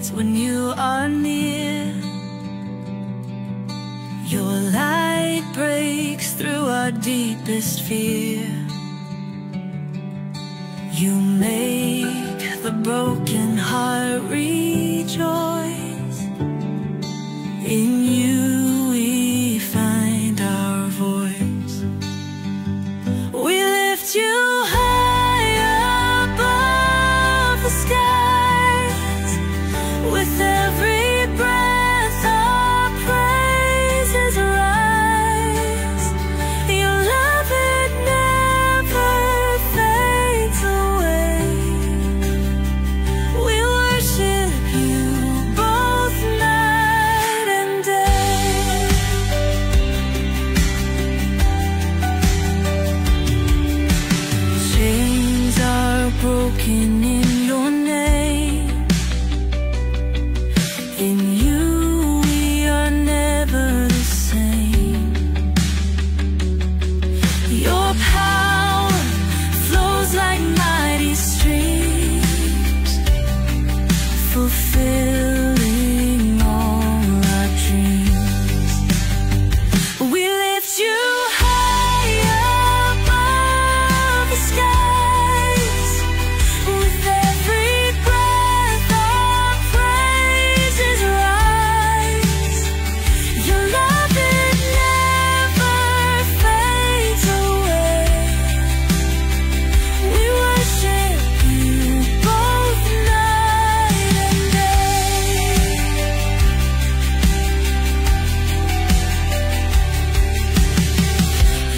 fades when you are near. Your light breaks through our deepest fear. You make the broken heart rejoice. In you we find our voice. We lift you high above the skies. With every breath our praises rise. Your love, it never fades away. We worship you both night and day. Chains are broken in your name. In you we are never the same. Your power flows like mighty streams, fulfilling all our dreams. We lift you high above the skies. With every breath our praises rise. Your love, it never fades away. We worship you both night and day.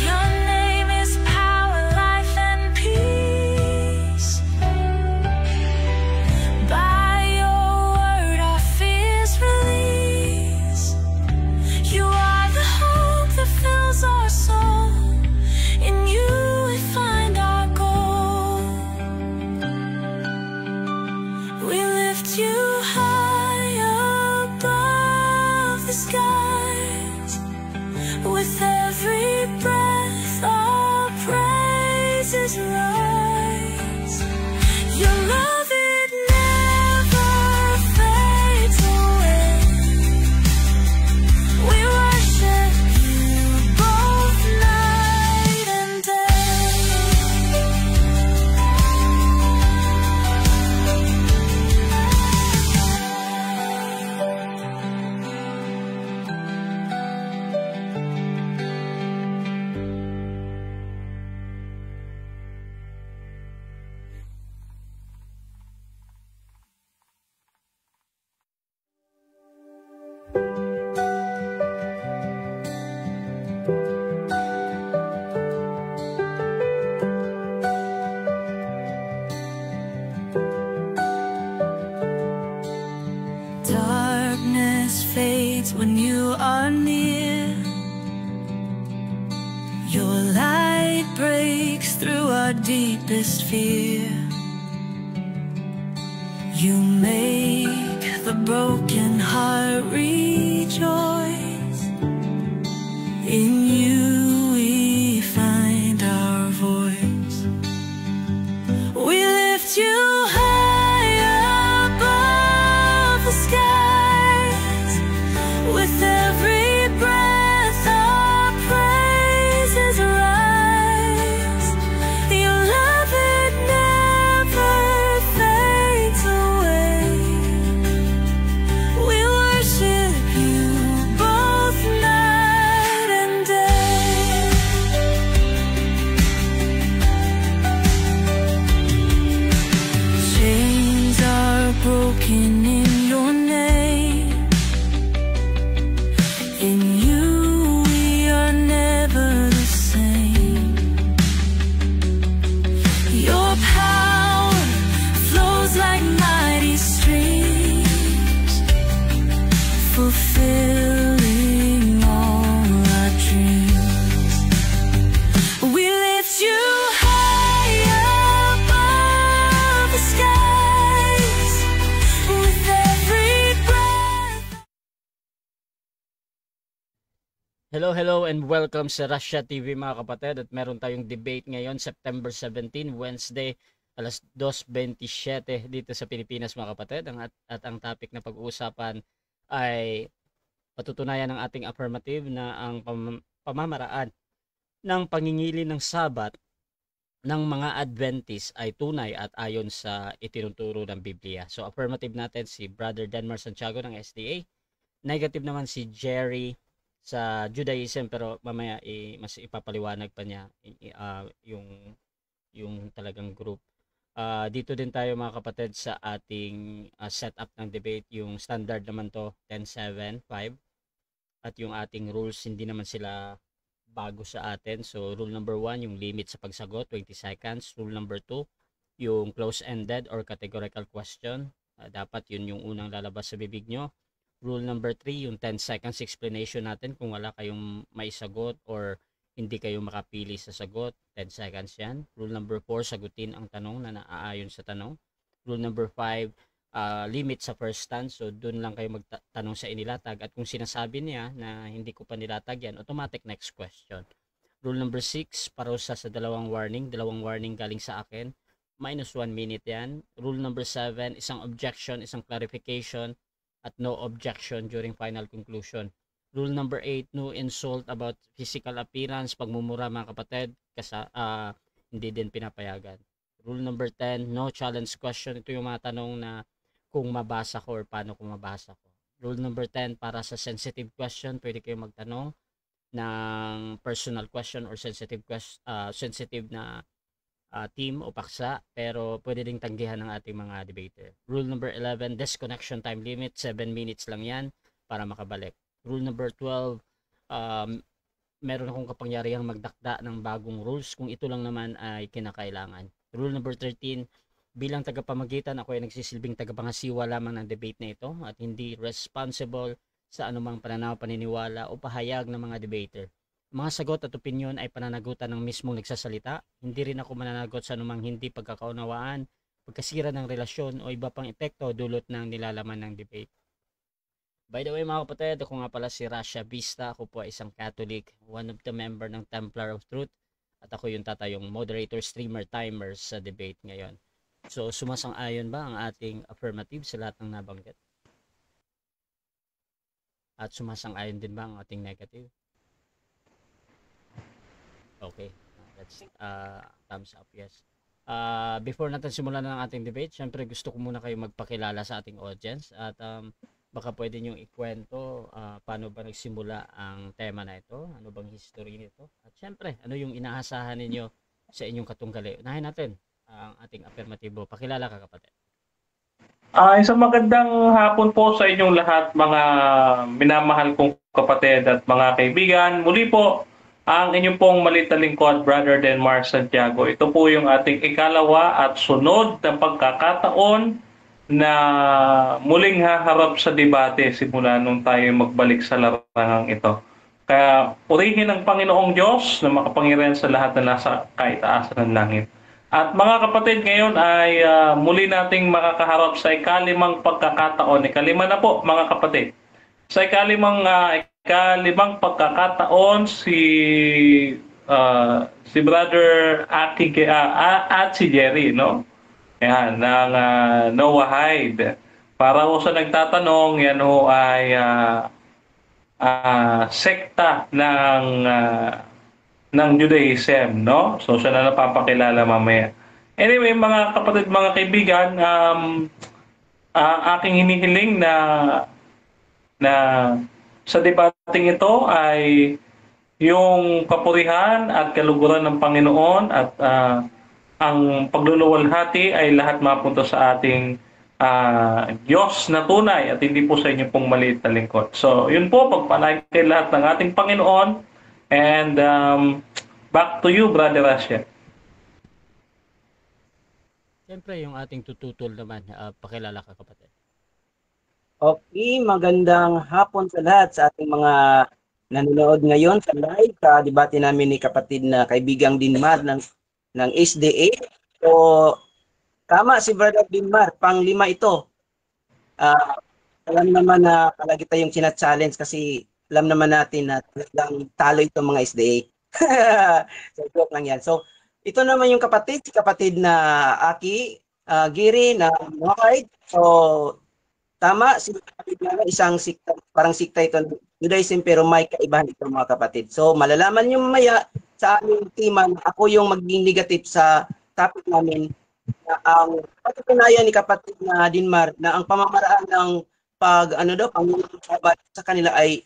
Your name is power, life, and peace. By your word our fears release. You are the hope that fills our soul. In you we find our goal. We lift you high above the skies. With every breath our praises rise. Your love, it never fades away. We worship you both night and day. Darkness fades when you are near. Your light breaks through our deepest fear. You make the broken heart rejoice. In you we find our voice. We lift you high above the skies. With every breath our praises rise. Your love, it never fades away. We worship you both night and day. Chains are broken in your name. In you we are never the same. Your power flows like mighty streams, fulfilling all our dreams. We lift you high above the skies. With every breath. Hello and welcome sa Russia TV mga kapatid, at meron tayong debate ngayon September 17, Wednesday, alas 2:27 dito sa Pilipinas mga kapatid. At ang topic na pag-uusapan ay patutunayan ng ating affirmative na ang pamamaraan ng pangingili ng Sabat ng mga Adventist ay tunay at ayon sa itinuturo ng Biblia. So affirmative natin si Brother Denmar Santiago ng SDA. Negative naman si Jerry sa Judaism, pero mamaya mas ipapaliwanag pa niya yung talagang group. Dito din tayo mga kapatid sa ating setup ng debate. Yung standard naman to 10-7-5 at yung ating rules hindi naman sila bago sa atin. So rule number 1, yung limit sa pagsagot 20 seconds. Rule number 2, yung close-ended or categorical question, dapat yun yung unang lalabas sa bibig nyo. Rule number 3, yung 10 seconds explanation natin kung wala kayong maisagot or hindi kayo makapili sa sagot, 10 seconds yan. Rule number 4, sagutin ang tanong na naaayon sa tanong. Rule number 5, limit sa first stance. So doon lang kayo magtanong sa inilatag, at kung sinasabi niya na hindi ko pa nilatag yan, automatic next question. Rule number 6, parusa sa dalawang warning galing sa akin, -1 minute yan. Rule number 7, isang objection, isang clarification, at no objection during final conclusion. Rule number 8, no insult about physical appearance, pagmumura mga kapatid, hindi din pinapayagan. Rule number 10, no challenge question. Ito yung mga tanong na kung mabasa ko or paano kung mabasa ko. Rule number 10, para sa sensitive question, pwede kayo magtanong ng personal question or sensitive na team o paksa, pero pwede ding tanggihan ng ating mga debater. Rule number 11, disconnection time limit, 7 minutes lang yan para makabalik. Rule number 12, meron akong kapangyarihang magdakda ng bagong rules kung ito lang naman ay kinakailangan. Rule number 13, bilang tagapamagitan, ako ay nagsisilbing tagapangasiwa lamang ng debate na ito at hindi responsible sa anumang pananaw, paniniwala o pahayag ng mga debater. Mga sagot at opinyon ay pananagutan ng mismong nagsasalita. Hindi rin ako mananagot sa anumang hindi pagkakaunawaan, pagkasira ng relasyon o iba pang epekto dulot ng nilalaman ng debate. By the way mga kapatid, ako nga pala si Rasha Vista. Ako po ay isang Catholic, one of the member ng Templar of Truth, at ako yung tatayong moderator, streamer, timer sa debate ngayon. So sumasang-ayon ba ang ating affirmative sa lahat ng nabanggit? At sumasang-ayon din ba ang ating negative? Okay, that's thumbs up, yes. Before natin simulan ng ating debate, syempre gusto ko muna kayo magpakilala sa ating audience at baka pwede nyo ikwento paano ba nagsimula ang tema na ito, ano bang history nito, at syempre ano yung inaasahan ninyo sa inyong katunggali. Unahin natin ang ating affirmatibo. Pakilala ka kapatid. Isang magandang hapon po sa inyong lahat, mga minamahal kong kapatid at mga kaibigan. Muli po, ang inyong pong maliit na lingkod, Brother Denmar Santiago. Ito po yung ating ikalawa at sunod na pagkakataon na muling haharap sa debate simula nung tayo magbalik sa larangang ito. Kaya purihin ang Panginoong Diyos na makapangyarihan sa lahat na nasa kaitaasan ng langit. At mga kapatid, ngayon ay muli nating makakaharap sa ikalimang pagkakataon. Ikalima na po mga kapatid. Sa ikalimang pagkakataon, si Brother Aki at si Jerry, no? Yan, ng Noah Hyde. Para ho sa nagtatanong, yan ho ay sekta ng Judaism, no? So siya na napapakilala mamaya. Anyway, mga kapatid, mga kaibigan, aking hinihiling na sa debating ito ay yung kapurihan at kaluguran ng Panginoon at ang pagluluwalhati ay lahat mapunta sa ating Diyos na tunay at hindi po sa inyo pong maliit na lingkod. So, yun po, pagpalain kayo lahat ng ating Panginoon. And back to you, Brother Rasha. Siyempre, yung ating tututol naman, pakilala ka kapatid. Okay, magandang hapon sa lahat sa ating mga nanonood ngayon sa live sa debate namin ni kapatid na kaibigang Dinmar ng SDA. So, tama si Brother Dinmar, pang-5 ito. Alam naman na palagi tayong sina-challenge kasi alam naman natin na talagang talo itong mga SDA. So, joke lang yan. So, ito naman yung si kapatid na Aki, Giri na Noahide. So, tama, si kapatid na isang sikta, parang sikta ito, Judaism, pero may kaibahan ito mga kapatid. So, malalaman nyo mamaya sa aming team, ako yung maging negative sa topic namin na ang patutunayan ni kapatid na Dinmar na ang pamamaraan ng Panginoon Sabat sa kanila ay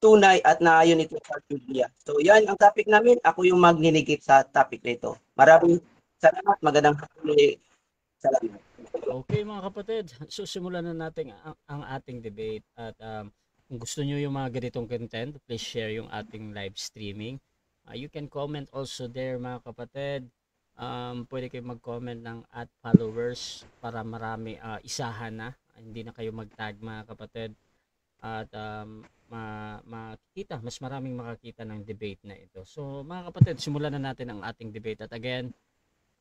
tunay at naayon ito sa Biblia. So yan ang topic namin. Ako yung magninigit sa topic nito. Maraming salamat. Magandang hapon. Salamat. Okay mga kapatid, so simulan na natin ang ating debate at kung gusto nyo yung mga ganitong content, please share yung ating live streaming. You can comment also there mga kapatid. Pwede kayo mag-comment ng @followers para marami isahan na. Hindi na kayo mag-tag mga kapatid. At makikita, mas maraming makakita ng debate na ito. So mga kapatid, simulan na natin ang ating debate. At again,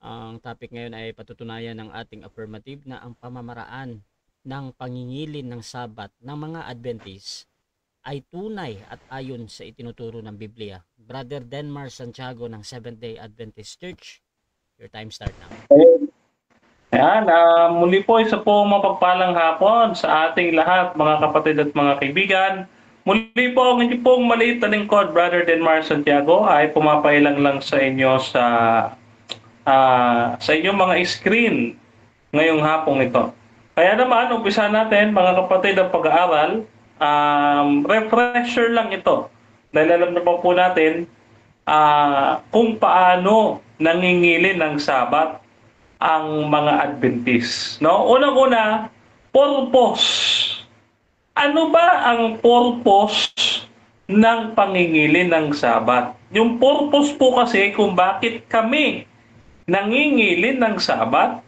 ang topic ngayon ay patutunayan ng ating affirmative na ang pamamaraan ng pangingilin ng Sabat ng mga Adventist ay tunay at ayon sa itinuturo ng Biblia. Brother Denmar Santiago ng Seventh-day Adventist Church, your time start now. Ayan, muli po isa po mapagpalang hapon sa ating lahat mga kapatid at mga kaibigan. Muli po ang inyong pong maliit na lingkod, Brother Denmar Santiago, ay pumapailang lang sa inyo sa inyong mga screen ngayong hapong ito. Kaya naman, umpisa natin mga kapatid ang pag-aaral. Refresher lang ito. Dahil alam na po natin kung paano nangingilin ng Sabat ang mga Adventist. No? Unang-una, purpose. Ano ba ang purpose ng pangingilin ng Sabat? Yung purpose po kasi kung bakit kami nangingilin ng Sabat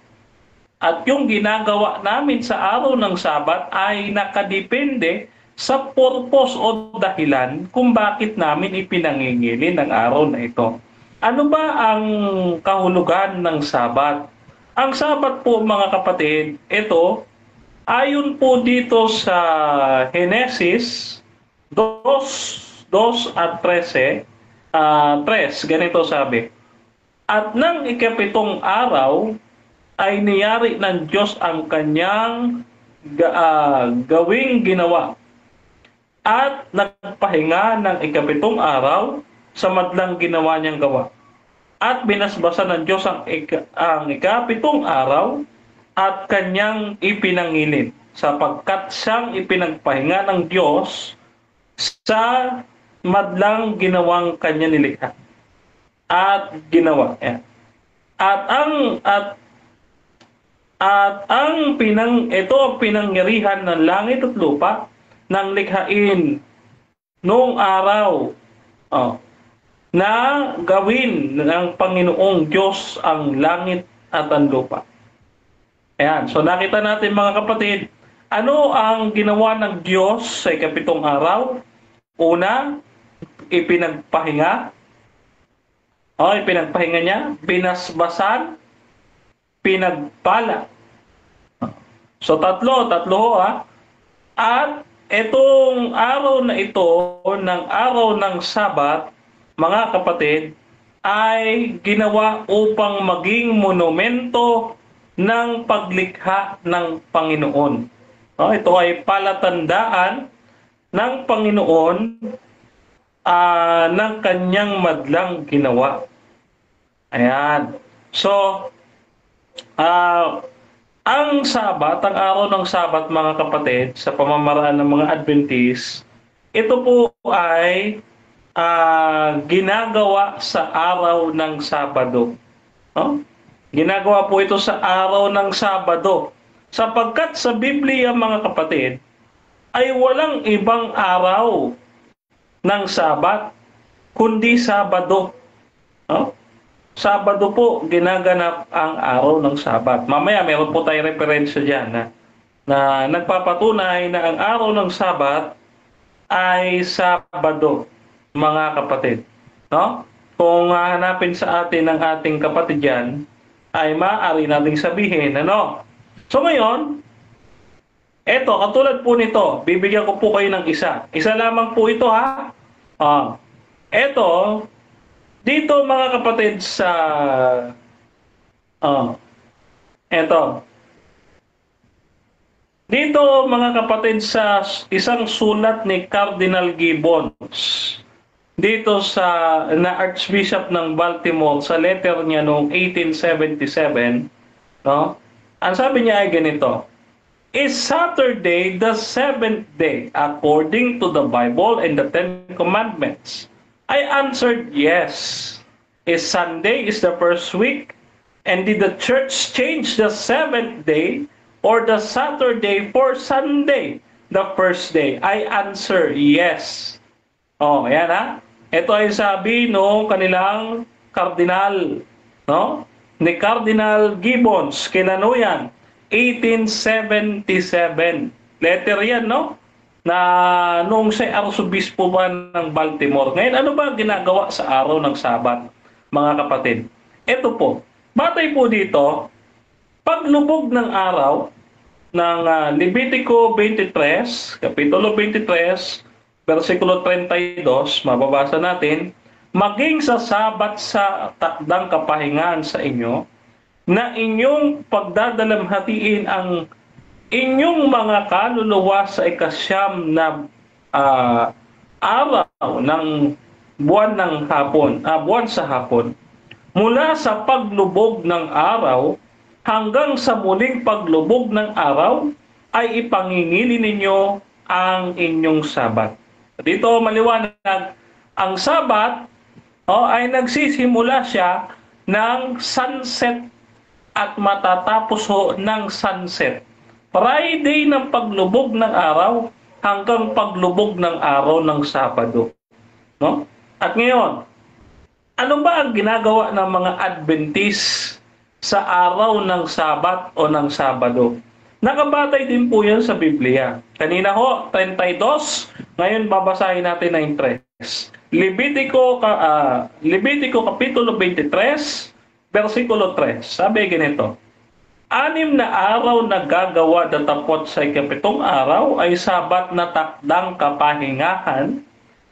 at yung ginagawa namin sa araw ng Sabat ay nakadepende sa purpose o dahilan kung bakit namin ipinangingilin ng araw na ito. Ano ba ang kahulugan ng Sabat? Ang Sabat po mga kapatid, ito, ayon po dito sa Genesis 2 at 13, ganito sabi, at nang ikapitong araw ay niyari ng Diyos ang kanyang gawing ginawa at nagpahinga ng ikapitong araw sa madlang ginawa niyang gawa. At binasbasan ng Diyos ang ikapitong araw at kanyang ipinangilin sapagkat siyang ipinagpahinga ng Diyos sa madlang ginawang kanya nilikha. At ginawa. Yan. Ito ang pinangyarihan ng langit at lupa nang likhain noong araw na gawin ng Panginoong Diyos ang langit at ang lupa. Ayan. So nakita natin mga kapatid, ano ang ginawa ng Diyos sa ikapitong araw? Una, ipinagpahinga. Ipinagpahinga niya, binasbasan, pinagpala. So tatlo At itong araw na ito, ng araw ng Sabat, mga kapatid, ay ginawa upang maging monumento ng paglikha ng Panginoon. Ito ay palatandaan ng Panginoon ng kanyang madlang ginawa. Ayan. So, ang Sabat, ang araw ng Sabat mga kapatid, sa pamamaraan ng mga Adventist, ito po ay ginagawa sa araw ng Sabado. Ginagawa po ito sa araw ng Sabado. Sapagkat sa Biblia mga kapatid, ay walang ibang araw ng Sabat, kundi Sabado. Sabado po ginaganap ang araw ng Sabat. Mamaya meron po tayong referensya dyan na nagpapatunay na ang araw ng Sabat ay Sabado, mga kapatid. Kung hanapin sa atin ng ating kapatid dyan, ay maaari nating sabihin, So ngayon, eto, katulad po nito, bibigyan ko po kayo ng isa. Isa lamang po ito, ha? Eto, Dito mga kapatid sa eto. Dito mga kapatid sa isang sulat ni Cardinal Gibbons dito sa na Archbishop ng Baltimore sa letter niya noong 1877, no? Ang sabi niya ay ganito: Is Saturday the seventh day according to the Bible and the Ten Commandments? I answered yes. Is Sunday is the first week? And did the church change the seventh day or the Saturday for Sunday, the first day? I answer yes. Oh, ayan ha. Ito ay sabi no kanilang kardinal, no? Ni Cardinal Gibbons, kailan yan? 1877. Letter yan, no? Na noong siya arsobispo pa ng Baltimore. Ngayon, ano ba ginagawa sa araw ng Sabat, mga kapatid? Ito po, batay po dito, paglubog ng araw ng Levitico 23, Kapitulo 23, versikulo 32, mababasa natin, maging sa Sabat sa takdang kapahingan sa inyo, na inyong pagdadalamhatiin ang inyong mga kaluluwa sa ikasyam na araw ng buwan ng hapon, buwan sa hapon. Mula sa paglubog ng araw hanggang sa muling paglubog ng araw ay ipangingili ninyo ang inyong Sabat. Dito maliwanag, ang Sabat ay nagsisimula siya ng sunset at matatapos ng sunset. Friday ng paglubog ng araw hanggang paglubog ng araw ng Sabado. No? At ngayon, ano ba ang ginagawa ng mga Adventist sa araw ng Sabat o ng Sabado? Nakabatay din po yan sa Biblia. Kanina ho, 32. Ngayon babasahin natin na 3. Levitico Kapitulo 23, versikulo 3. Sabi ganito: 6 na araw na gagawa datapot sa 7 araw ay Sabat na takdang kapahingahan,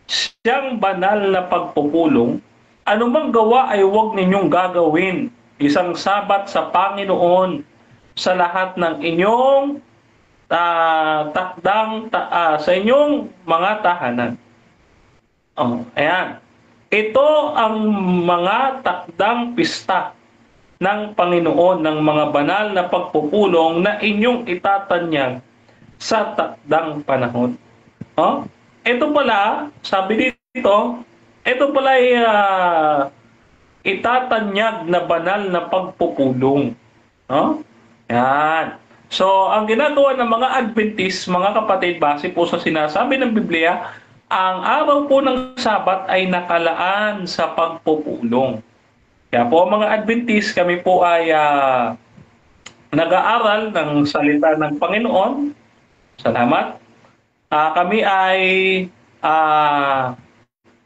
siyang banal na pagpupulong. Anumang gawa ay huwag ninyong gagawin. Isang Sabat sa Panginoon sa lahat ng inyong sa inyong mga tahanan. Ayan. Ito ang mga takdang pista ng Panginoon ng mga banal na pagpupulong na inyong itatanyag sa takdang panahon. Ito pala, sabi dito, ito pala ay itatanyag na banal na pagpupulong. Yan. So, ang ginagawa ng mga Adventist, mga kapatid, base po sa sinasabi ng Biblia, ang araw po ng Sabat ay nakalaan sa pagpupulong. Kaya po mga Adventist, kami po ay nag-aaral ng salita ng Panginoon. Salamat. Kami ay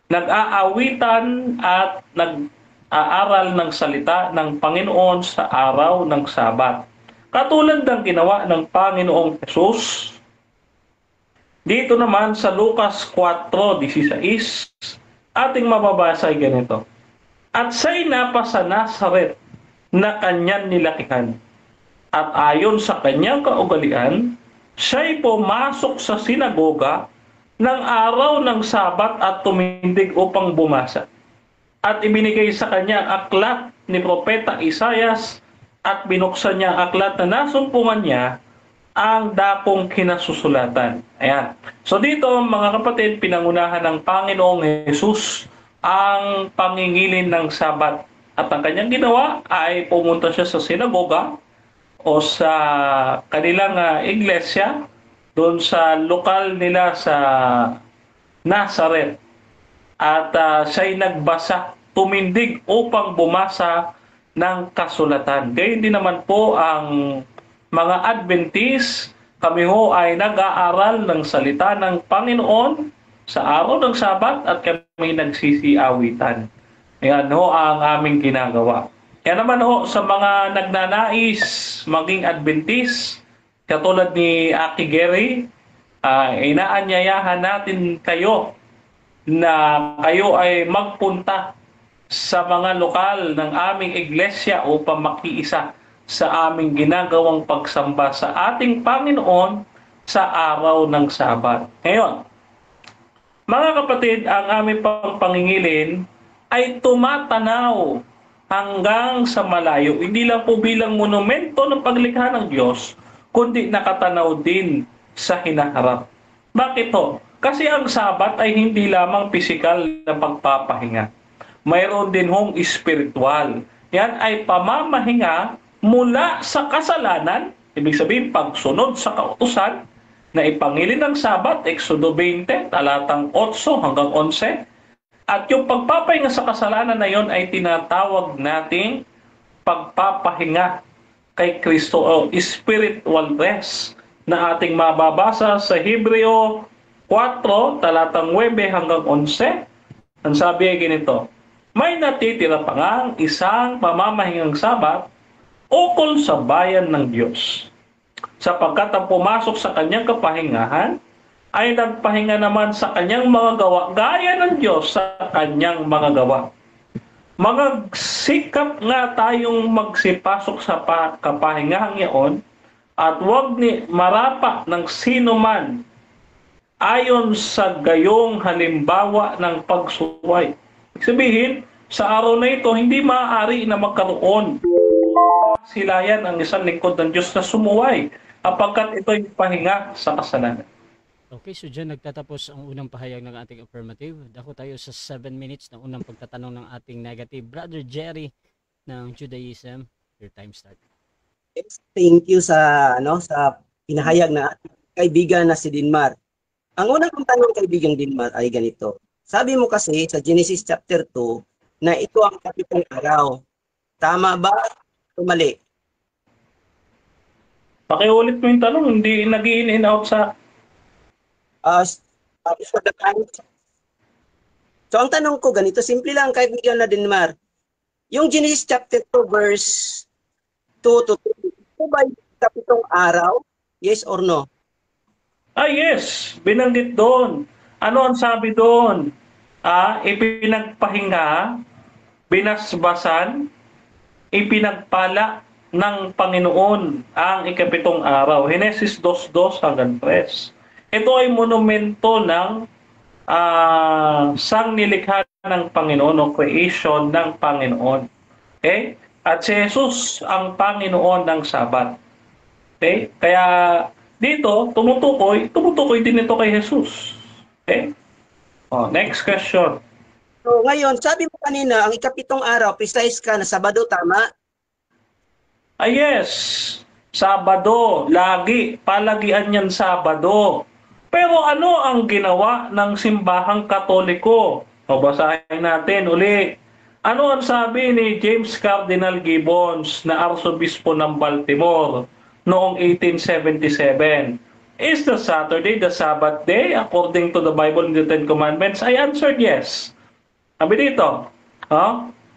nag-aawitan at nag-aaral ng salita ng Panginoon sa araw ng Sabat. Katulad ng ginawa ng Panginoong Jesus. Dito naman sa Lucas 4:16, ating mababasa ay ganito: At siya'y napasa Nazaret na kanyang nilakihan. At ayon sa kanyang kaugalian, siya'y pumasok sa sinagoga ng araw ng Sabat at tumindig upang bumasa. At ibinigay sa kanya ang aklat ni Propeta Isaias at binuksan niya ang aklat na nasumpungan niya ang dakong kinasusulatan. Ayan. So dito mga kapatid, pinangunahan ng Panginoong Jesus ang pangingilin ng Sabat. At ang kanyang ginawa ay pumunta siya sa sinagoga o sa kanilang iglesia doon sa lokal nila sa Nazaret. At siya'y nagbasa, tumindig upang bumasa ng kasulatan. Gayon din naman po ang mga Adventist, kami ho ay nag-aaral ng salita ng Panginoon sa araw ng Sabat at kami nagsisiawitan. Yan ho ang aming ginagawa. Yan naman ho sa mga nagnanais maging Adventist, katulad ni Aki Gary, inaanyayahan natin kayo na kayo ay magpunta sa mga lokal ng aming iglesia upang makiisa sa aming ginagawang pagsamba sa ating Panginoon sa araw ng Sabat. Ngayon, mga kapatid, ang aming pangingilin ay tumatanaw hanggang sa malayo. Hindi lang po bilang monumento ng paglikha ng Diyos, kundi nakatanaw din sa hinaharap. Bakit to? Kasi ang Sabat ay hindi lamang pisikal na pagpapahinga. Mayroon din hong espiritual. Yan ay pamamahinga mula sa kasalanan, ibig sabihin pagsunod sa kautusan, na ipangilin ng Sabat, Exodo 20, talatang 8 hanggang 11. At yung pagpapahinga sa kasalanan na yon ay tinatawag nating pagpapahinga kay Kristo o spiritual rest na ating mababasa sa Hebreo 4, talatang 9 hanggang 11. Ang sabi ay ganito, may natitira pa nga isang pamamahingang Sabat ukol sa bayan ng Diyos. Sapagkat ang pumasok sa kanyang kapahingahan ay nagpahinga naman sa kanyang mga gawa, gaya ng Diyos sa kanyang mga gawa. Magsikap nga tayong magsipasok sa kapahingahan iyon at huwag ni marapa ng sino man ayon sa gayong halimbawa ng pagsuway. Sabihin, sa araw na ito, hindi maaari na magkaroon silayan ang isang lingkod ng Diyos na sumuway apagkat ito'y pahinga sa kasalanan. Okay, so dyan nagtatapos ang unang pahayag ng ating affirmative. Dako tayo sa 7 minutes ng unang pagtatanong ng ating negative. Brother Jerry ng Judaism, your time start. Yes, thank you sa sa pinahayag na ating kaibigan na si Dinmar. Ang unang kong tanong, kaibigang Dinmar, ay ganito. Sabi mo kasi sa Genesis chapter 2 na ito ang kapitong araw. Tama ba o mali? Pakiulit mo yung tanong, hindi nag-in and out sa... For the time. So ang tanong ko ganito, simple lang kaibigan na Dinmar. Yung Genesis chapter 2 verse 2 to 3, ito ba yung kapitong araw? Yes or no? Yes, binanggit doon. Ano ang sabi doon? Ipinagpahinga, binasbasan, ipinagpala ng Panginoon ang ikapitong araw. Genesis 2:2 hanggang 3. Ito ay monumento ng sangnilikha ng Panginoon o creation ng Panginoon. Okay? At si Jesus ang Panginoon ng Sabat. Okay? Kaya dito, tumutukoy din ito kay Jesus. Okay? Next question. So ngayon, sabi mo kanina, ang ikapitong araw, precise ka na Sabado, tama? Yes. Sabado. Lagi. Palagian yan Sabado. Pero ano ang ginawa ng simbahang Katoliko? Basahin natin uli. Ano ang sabi ni James Cardinal Gibbons na Arsobispo ng Baltimore noong 1877? Is the Saturday the Sabbath day according to the Bible and the Ten Commandments? I answered yes. Sabi dito,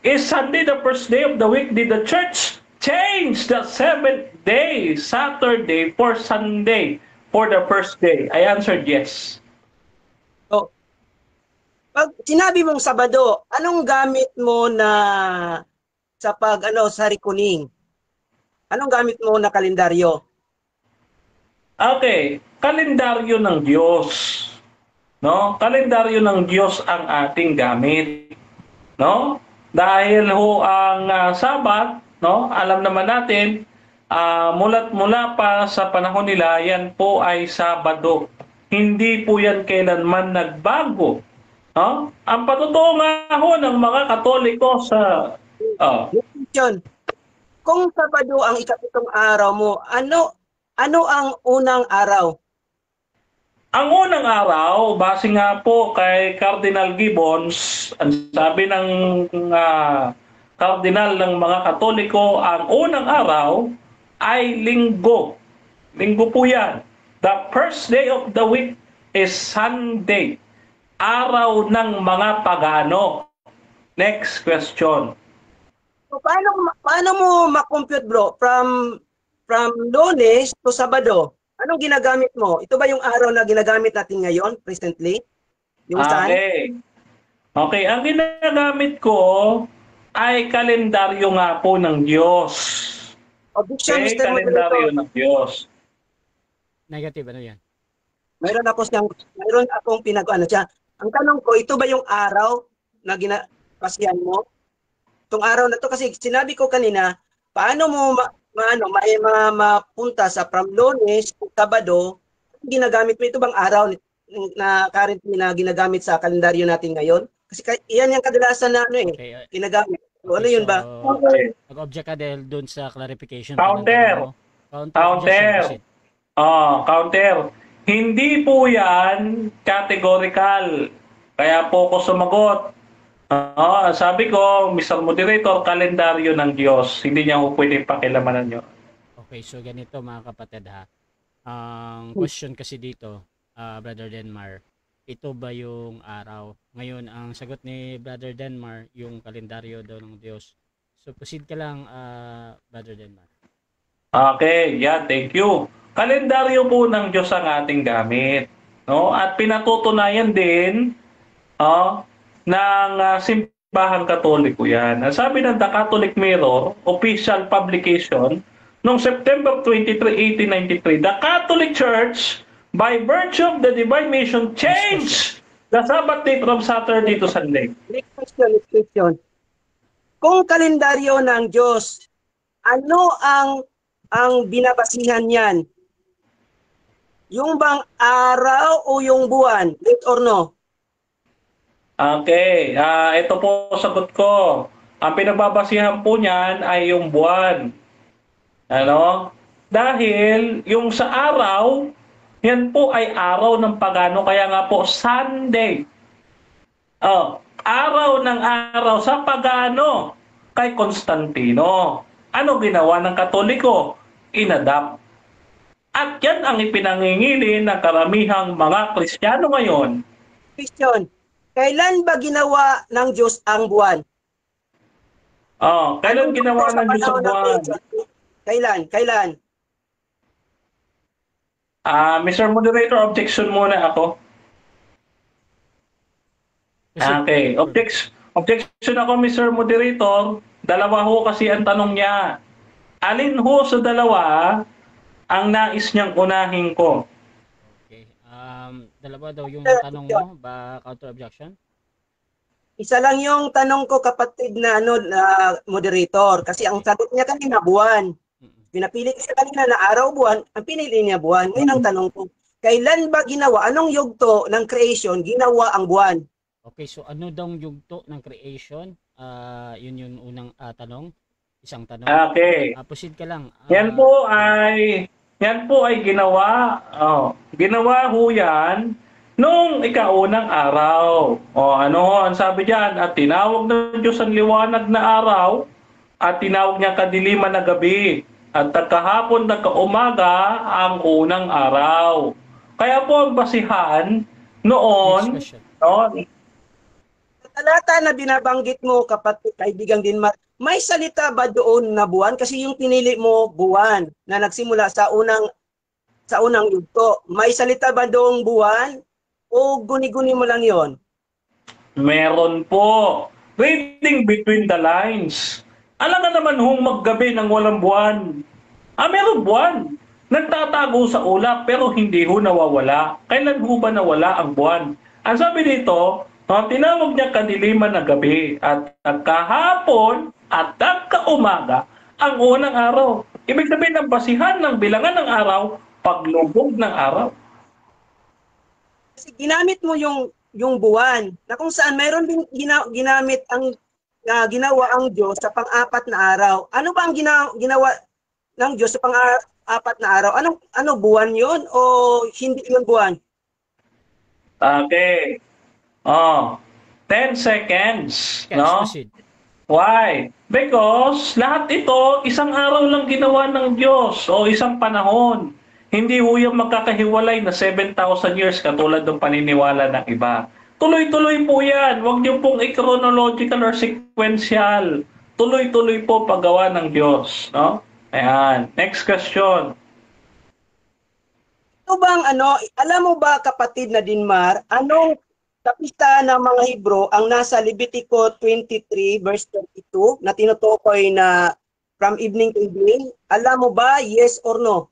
is Sunday the first day of the week? Did the church change the seventh day, Saturday, for Sunday, for the first day? I answered yes. So, pag sinabi mong Sabado, anong gamit mo na sa sa reckoning? Anong gamit mo na kalendaryo? Okay, kalendaryo ng Diyos. No? Kalendaryo ng Diyos ang ating gamit. No? Dahil ho ang Sabat, no? Alam naman natin, mula pa sa panahon nila, yan po ay Sabado. Hindi po yan kailanman nagbago. No? Ang patotoo nga ho ng mga Katoliko sa... Kung Sabado ang ikapitong araw mo, ano ang unang araw? Ang unang araw, base nga po kay Cardinal Gibbons, ang sabi ng Cardinal ng mga Katoliko, ang unang araw ay Linggo. Linggo po yan. The first day of the week is Sunday. Araw ng mga pagano. Next question. So, paano mo ma-compute, bro? From Lunes to Sabado, anong ginagamit mo? Ito ba yung araw na ginagamit natin ngayon, presently? Yung Okay. Okay, ang ginagamit ko ay kalendaryo nga po ng Diyos. Objection, Okay, Mr. Moderator. kalendaryo ng Diyos. Negative, ano yan? Mayroon akong pinag-ano siya. Ang tanong ko, ito ba yung araw na ginapasyan mo? Itong araw na to kasi sinabi ko kanina, paano mo mapunta sa from Lunes to Sabado, ginagamit mo ito bang araw na currently na ginagamit sa kalendaryo natin ngayon? Kasi iyan yung kadalasan na Okay, ginagamit. So, ano yun ba? Okay. Nag-object ka dahil dun sa clarification. Counter. Counter. Counter. Hindi po yan categorical. Kaya po ko sumagot. Sabi ko, Mr. Moderator, kalendaryo ng Diyos. Hindi niya po pwedeng pakilamanan nyo. Okay, so ganito mga kapatid ha. Ang question kasi dito, Brother Denmar, ito ba yung araw? Ngayon, ang sagot ni Brother Denmar, yung kalendaryo daw ng Diyos. So proceed ka lang, Brother Denmar. Okay, thank you. Kalendaryo po ng Diyos ang ating gamit. No? At pinatutunayan din ng Simbahan Katoliko yan. Ang sabi ng The Catholic Mirror, official publication, noong September 23, 1893, the Catholic Church, by virtue of the divine mission, changed the Sabbath day from Saturday to Sunday. Next question. Kung kalendaryo ng Diyos, ano ang binabasihan niyan? Yung bang araw o yung buwan? Yes or no? Okay, ito po sagot ko. Ang pinagbabasihan po niyan ay yung buwan. Ano? Dahil yung sa araw, yan po ay araw ng pagano, kaya nga po Sunday. Araw ng araw sa pagano kay Constantino. Ano ginawa ng Katoliko? Inadapt. At yan ang ipinangingili ng karamihang mga Kristiyano ngayon. Question. Kailan ba ginawa ng Diyos ang buwan? Kailan ginawa ng Diyos ang buwan? Kailan? Mr. Moderator, objection muna ako. Okay, objection ako, Mr. Moderator. Dalawa ho kasi ang tanong niya. Alin ho sa dalawa ang nais niyang unahin ko? Okay. Dalawa daw yung tanong mo, ba counter objection? Isa lang yung tanong ko, kapatid na moderator, kasi ang sagot niya kanina buwan. Pinapili kasi kanina na araw buwan, ang pinili niya buwan. Ngayon ang tanong ko, kailan ba ginawa, anong yugto ng creation ginawa ang buwan? Okay, so ano daw yung yugto ng creation? Yun yung unang tanong. Isang tanong. Okay. Proceed ka lang. Yan po ay ginawa. Ginawa ho yan nung ikaunang araw. Ano ang sabi diyan? At tinawag ng Diyos ang liwanag na araw at tinawag niya kadiliman na gabi. At kahapon na kaumaga ang unang araw. Kaya po ang basihan noon, talata na binabanggit mo, kapatid, kaibigang Dinmar, may salita ba doon na buwan? Kasi yung pinili mo buwan na nagsimula sa unang yugto. May salita ba doong buwan? O guni-guni mo lang yon? Meron po. Reading between the lines. Alam nga naman hong maggabi ng walang buwan. Meron buwan. Nagtatago sa ulap pero hindi ho nawawala. Kailan ho ba nawala ang buwan? Ang sabi dito, tinawag niya kadiliman na gabi at kahapon at kaumaga ang unang araw. Ibig sabihin ng basihan ng bilangan ng araw, paglubog ng araw. Kasi ginamit mo yung buwan na kung saan mayroon din ginamit ang ginawa ang Diyos sa pang-apat na araw. Ano ba ang ginawa ng Diyos sa pang-apat na araw? Ano buwan 'yon o hindi 'yon buwan? Okay. 10 seconds, no? Why? Because lahat ito isang araw lang ginawa ng Diyos o isang panahon. Hindi ho yung magkakahiwalay na 7,000 years katulad ng paniniwala ng iba. Tuloy-tuloy po yan. Huwag niyo pong i-chronological or sequential. Tuloy-tuloy po paggawa ng Diyos. No? Ayan. Next question. Ito bang alam mo ba, kapatid na Dinmar, anong kapista ng mga Hebro ang nasa Levitico 23 verse 32 na tinutukoy na from evening to evening. Alam mo ba, yes or no?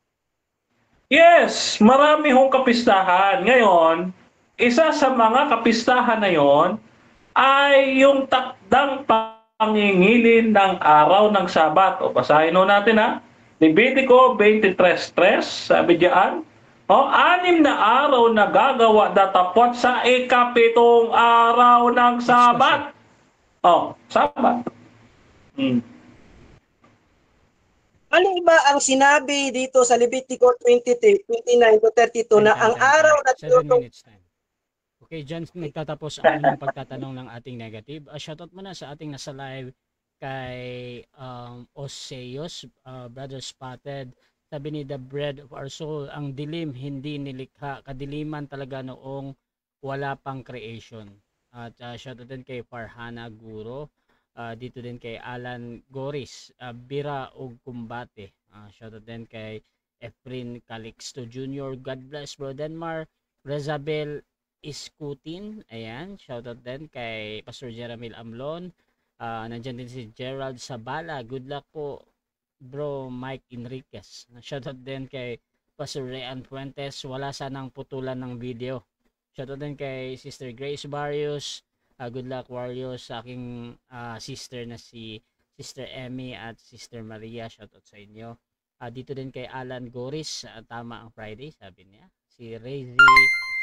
Yes, marami hong kapistahan. Ngayon, isa sa mga kapistahan na yon ay yung takdang pangingilin ng araw ng Sabat. O basahin ho natin ha. Levitico 23:3, sabi diyan, 6 na araw na gagawa datapot sa ikapitong araw ng Sabat. Sabat. Ano ba ang sinabi dito sa Levitico 23, 29 to 32 na ang araw na 7 minutes time. Okay, dyan nagtatapos ang inyong pagtatanong ng ating negative. Shoutout muna sa ating nasa live kay Oseos, Brother Spotted. Sabi ni The Bread of Our Soul, ang dilim hindi nilikha. Kadiliman talaga noong wala pang creation. At shoutout din kay Farhana Guro. Dito din kay Alan Goris, Bira og Kumbate. Shoutout din kay Efrin Calixto Jr. God bless bro Denmar. Rezabel Iskutin. Ayan, shoutout din kay Pastor Jeramil Amlon. Nandyan din si Gerald Sabala. Good luck po bro Mike Enriquez. Shoutout din kay Pastor Rayan Fuentes. Wala sanang putulan ng video. Shoutout din kay Sister Grace Barrios. Good luck Warriors sa aking sister na si Sister Emmy at Sister Maria. Shoutout sa inyo. Dito din kay Alan Goris. Tama ang Friday, sabi niya. Si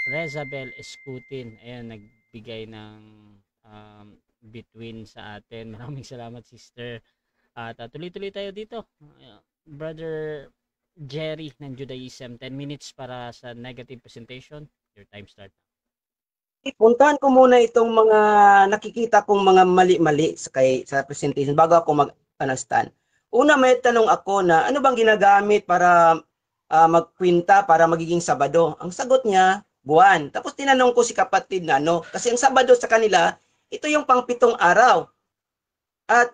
Rezabel Escutin. Ayan, nagbigay ng between sa atin. Maraming salamat sister. At tuloy-tuloy tayo dito. Brother Jerry ng Judaism. 10 minutes para sa negative presentation. Your time start. Puntahan ko muna itong mga nakikita kong mga mali-mali sa presentation bago ako mag-understand. Una, may tanong ako na ano bang ginagamit para magkwinta para magiging Sabado? Ang sagot niya, buwan. Tapos tinanong ko si kapatid na ano, kasi ang Sabado sa kanila, ito yung pang-7 araw. At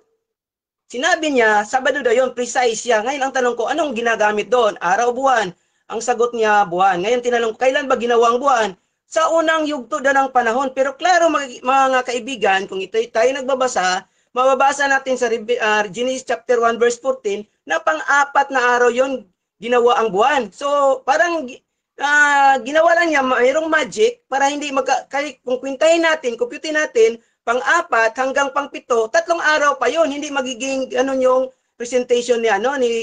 sinabi niya, Sabado daw yun, precise siya. Ngayon ang tanong ko, anong ginagamit doon? Araw, buwan? Ang sagot niya, buwan. Ngayon tinanong ko, kailan ba ginawang buwan? Sa unang yugto na ng panahon. Pero klaro mga kaibigan, kung ito tayo nagbabasa, mababasa natin sa Genesis chapter 1 verse 14 na pang-4 na araw yon ginawa ang buwan. So parang ginawa lang niya mayroong magic para hindi kung kwintahin natin, computein natin, pang-4 hanggang pang-7, 3 araw pa yon, hindi magiging yung presentation ni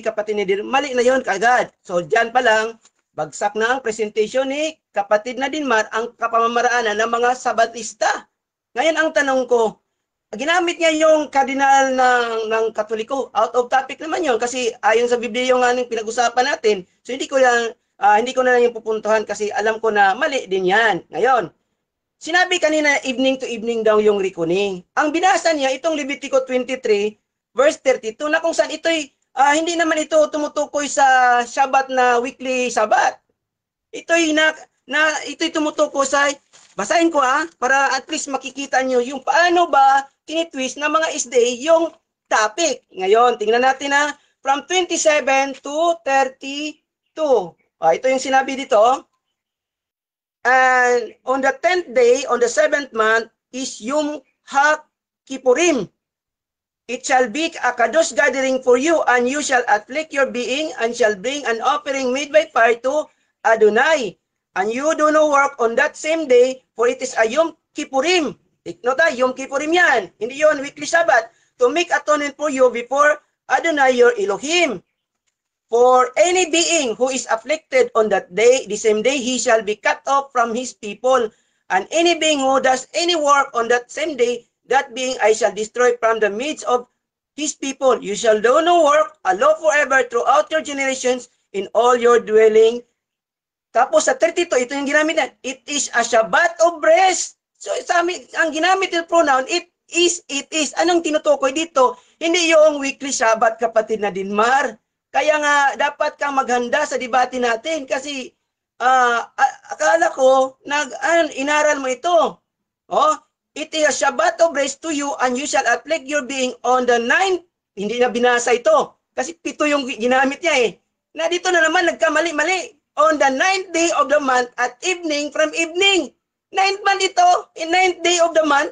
kapatid ni Dinmar. Mali na yon kagad. So diyan pa lang bagsak na ang presentation ni kapatid na Dinmar, ang kapamamaraanan ng mga Sabatista. Ngayon ang tanong ko, ginamit niya yung kardinal ng Katoliko. Out of topic naman yun kasi ayon sa Biblia yung pinag-usapan natin. So hindi ko na lang yung pupuntahan kasi alam ko na mali din yan. Ngayon, sinabi kanina evening to evening daw yung reckoning. Ang binasa niya itong Levitico 23 verse 32 na kung saan ito'y hindi naman ito tumutukoy sa Shabbat na weekly Shabbat. Ito'y ito'y tumutukoy sa, basahin ko para at least makikita nyo yung paano ba tinitwist ng mga isday yung topic. Ngayon, tingnan natin from 27 to 32. Ito yung sinabi dito. And on the 10th day, on the 7th month, is Yom HaKippurim. It shall be a kadosh gathering for you, and you shall afflict your being, and shall bring an offering made by fire to Adonai. And you do no work on that same day, for it is a Yom Kippurim. Take note, Yom Kippurim yan. Hindi yon weekly Sabbath. To make atonement for you before Adonai your Elohim. For any being who is afflicted on that day, the same day, he shall be cut off from his people. And any being who does any work on that same day, that being I shall destroy from the midst of his people. You shall do no work, a law forever throughout your generations in all your dwelling. Tapos sa 32, ito yung ginamit na, it is a Shabbat of rest. So sa amin, ang ginamit yung pronoun, it is. Anong tinutukoy dito? Hindi yung weekly Shabbat, kapatid na Dinmar. Kaya nga, dapat kang maghanda sa debate natin kasi akala ko, inaral mo ito. It is a Shabbat of rest to you, and you shall afflict your being on the 9th. Hindi na binasa ito. Kasi 7 yung ginamit niya Na dito na naman nagkamali-mali. On the 9th day of the month at evening from evening. 9th month ito, in 9th day of the month.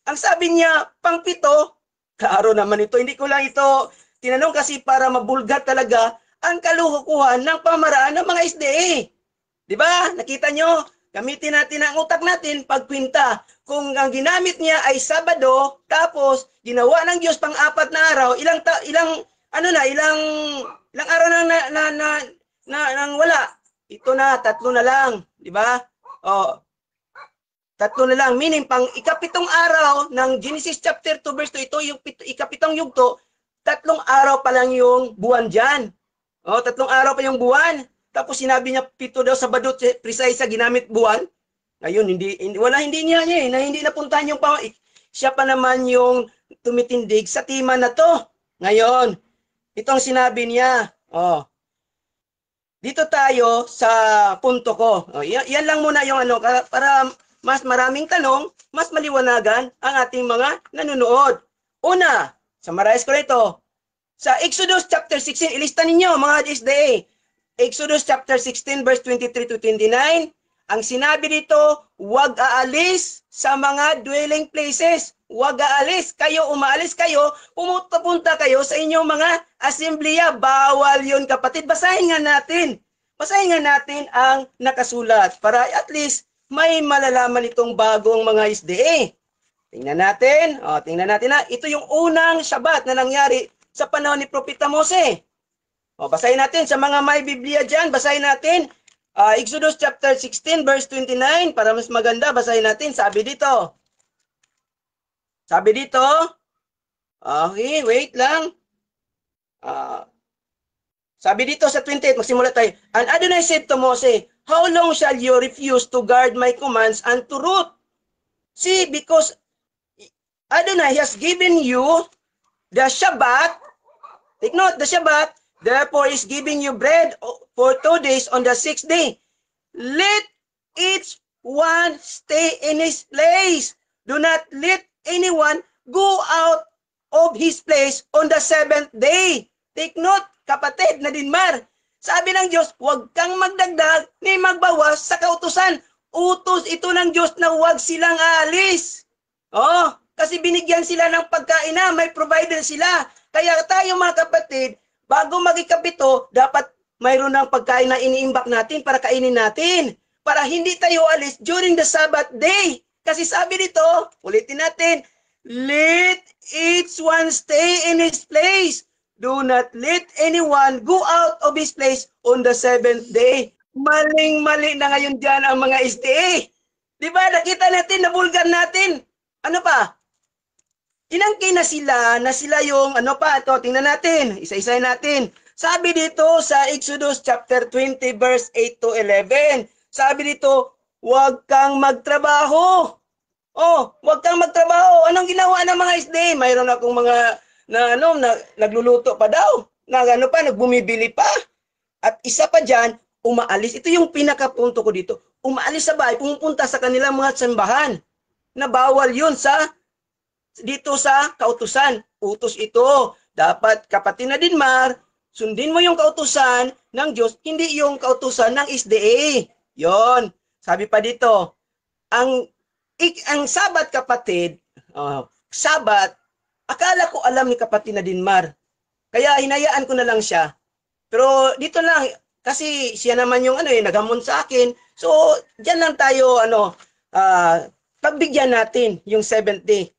Ang sabi niya, pang-pito, klaro naman ito. Hindi ko lang ito tinanong kasi para mabulgat talaga ang kalukuhan ng pamaraan ng mga SDA. Di ba? Nakita nyo? Gamitin natin ang utak natin pagpinta. Kung ang ginamit niya ay Sabado, tapos ginawa ng Diyos pang-4 na araw, ilang araw nang wala. Ito na, 3 na lang, di ba? Oh. 3 na lang, meaning pang ikapitong araw ng Genesis chapter 2 verse 2, ito yung ikapitong yugto, 3 araw pa lang yung buwan diyan. Oh, 3 araw pa yung buwan. Tapos sinabi niya 7 daw Sabado, precise sa ginamit buwan. Ngayon hindi napuntahan yung siya pa naman yung tumitindig sa tema na to. Ngayon, itong sinabi niya. Oh. Dito tayo sa punto ko. Oh, yan lang muna yung para mas maraming tanong, mas maliwanagan ang ating mga nanonood. Una, summarize ko na ito. Sa Exodus chapter 16, ilista ninyo mga SDA. Exodus chapter 16 verse 23 to 29, ang sinabi dito, huwag aalis sa mga dwelling places. Huwag aalis. Kayo, umaalis kayo, pumunta kayo sa inyong mga assembleya. Bawal yun, kapatid. Basahin nga natin. Basahin nga natin ang nakasulat para at least may malalaman itong bagong mga SDA. Tingnan natin. Tingnan natin na. Ito yung unang Shabbat na nangyari sa panahon ni Propeta Mose. Basahin natin sa mga may Biblia dyan. Basahin natin. Exodus chapter 16 verse 29. Para mas maganda, basahin natin. Sabi dito. Okay, wait lang. Sabi dito sa 28, magsimula tayo. And Adonai said to Moses, how long shall you refuse to guard my commands and to root? See, because Adonai has given you the Shabbat. Take note, the Shabbat. Therefore is giving you bread for 2 days on the 6th day. Let each one stay in his place. Do not let anyone go out of his place on the 7th day. Take note, kapatid na Dinmar. Sabi ng Diyos, huwag kang magdagdag ni magbawas sa kautusan. Utos ito ng Diyos na huwag silang aalis. Kasi binigyan sila ng pagkain na, may provider sila. Kaya tayo mga kapatid, bago mag-ikapito, dapat mayroon ng pagkain na iniimbak natin para kainin natin. Para hindi tayo alis during the Sabbath day. Kasi sabi dito, ulitin natin, let each one stay in his place. Do not let anyone go out of his place on the 7th day. Maling-mali na ngayon dyan ang mga SDA. Diba? Nakita natin, nabulgar natin. Ano pa? Inangkin na sila yung ito, tingnan natin, isa-isahin natin. Sabi dito sa Exodus chapter 20 verse 8 to 11, sabi dito, huwag kang magtrabaho. Huwag kang magtrabaho. Anong ginawa ng mga SDA? Mayroon akong mga nagluluto pa daw. Nagbumibili pa. At isa pa dyan, umaalis. Ito yung pinakapunto ko dito. Umaalis sa bahay, pumupunta sa kanilang mga sambahan. Na bawal yun dito sa kautusan. Utos ito. Dapat kapatid na Dinmar, sundin mo yung kautusan ng Diyos, hindi yung kautusan ng SDA. Yon. Sabi pa dito, ang Sabat kapatid, Sabat, akala ko alam ni kapatid na Dinmar. Kaya hinayaan ko na lang siya. Pero dito lang, kasi siya naman yung naghamon sa akin. So, diyan lang tayo, pagbigyan natin yung 7th day.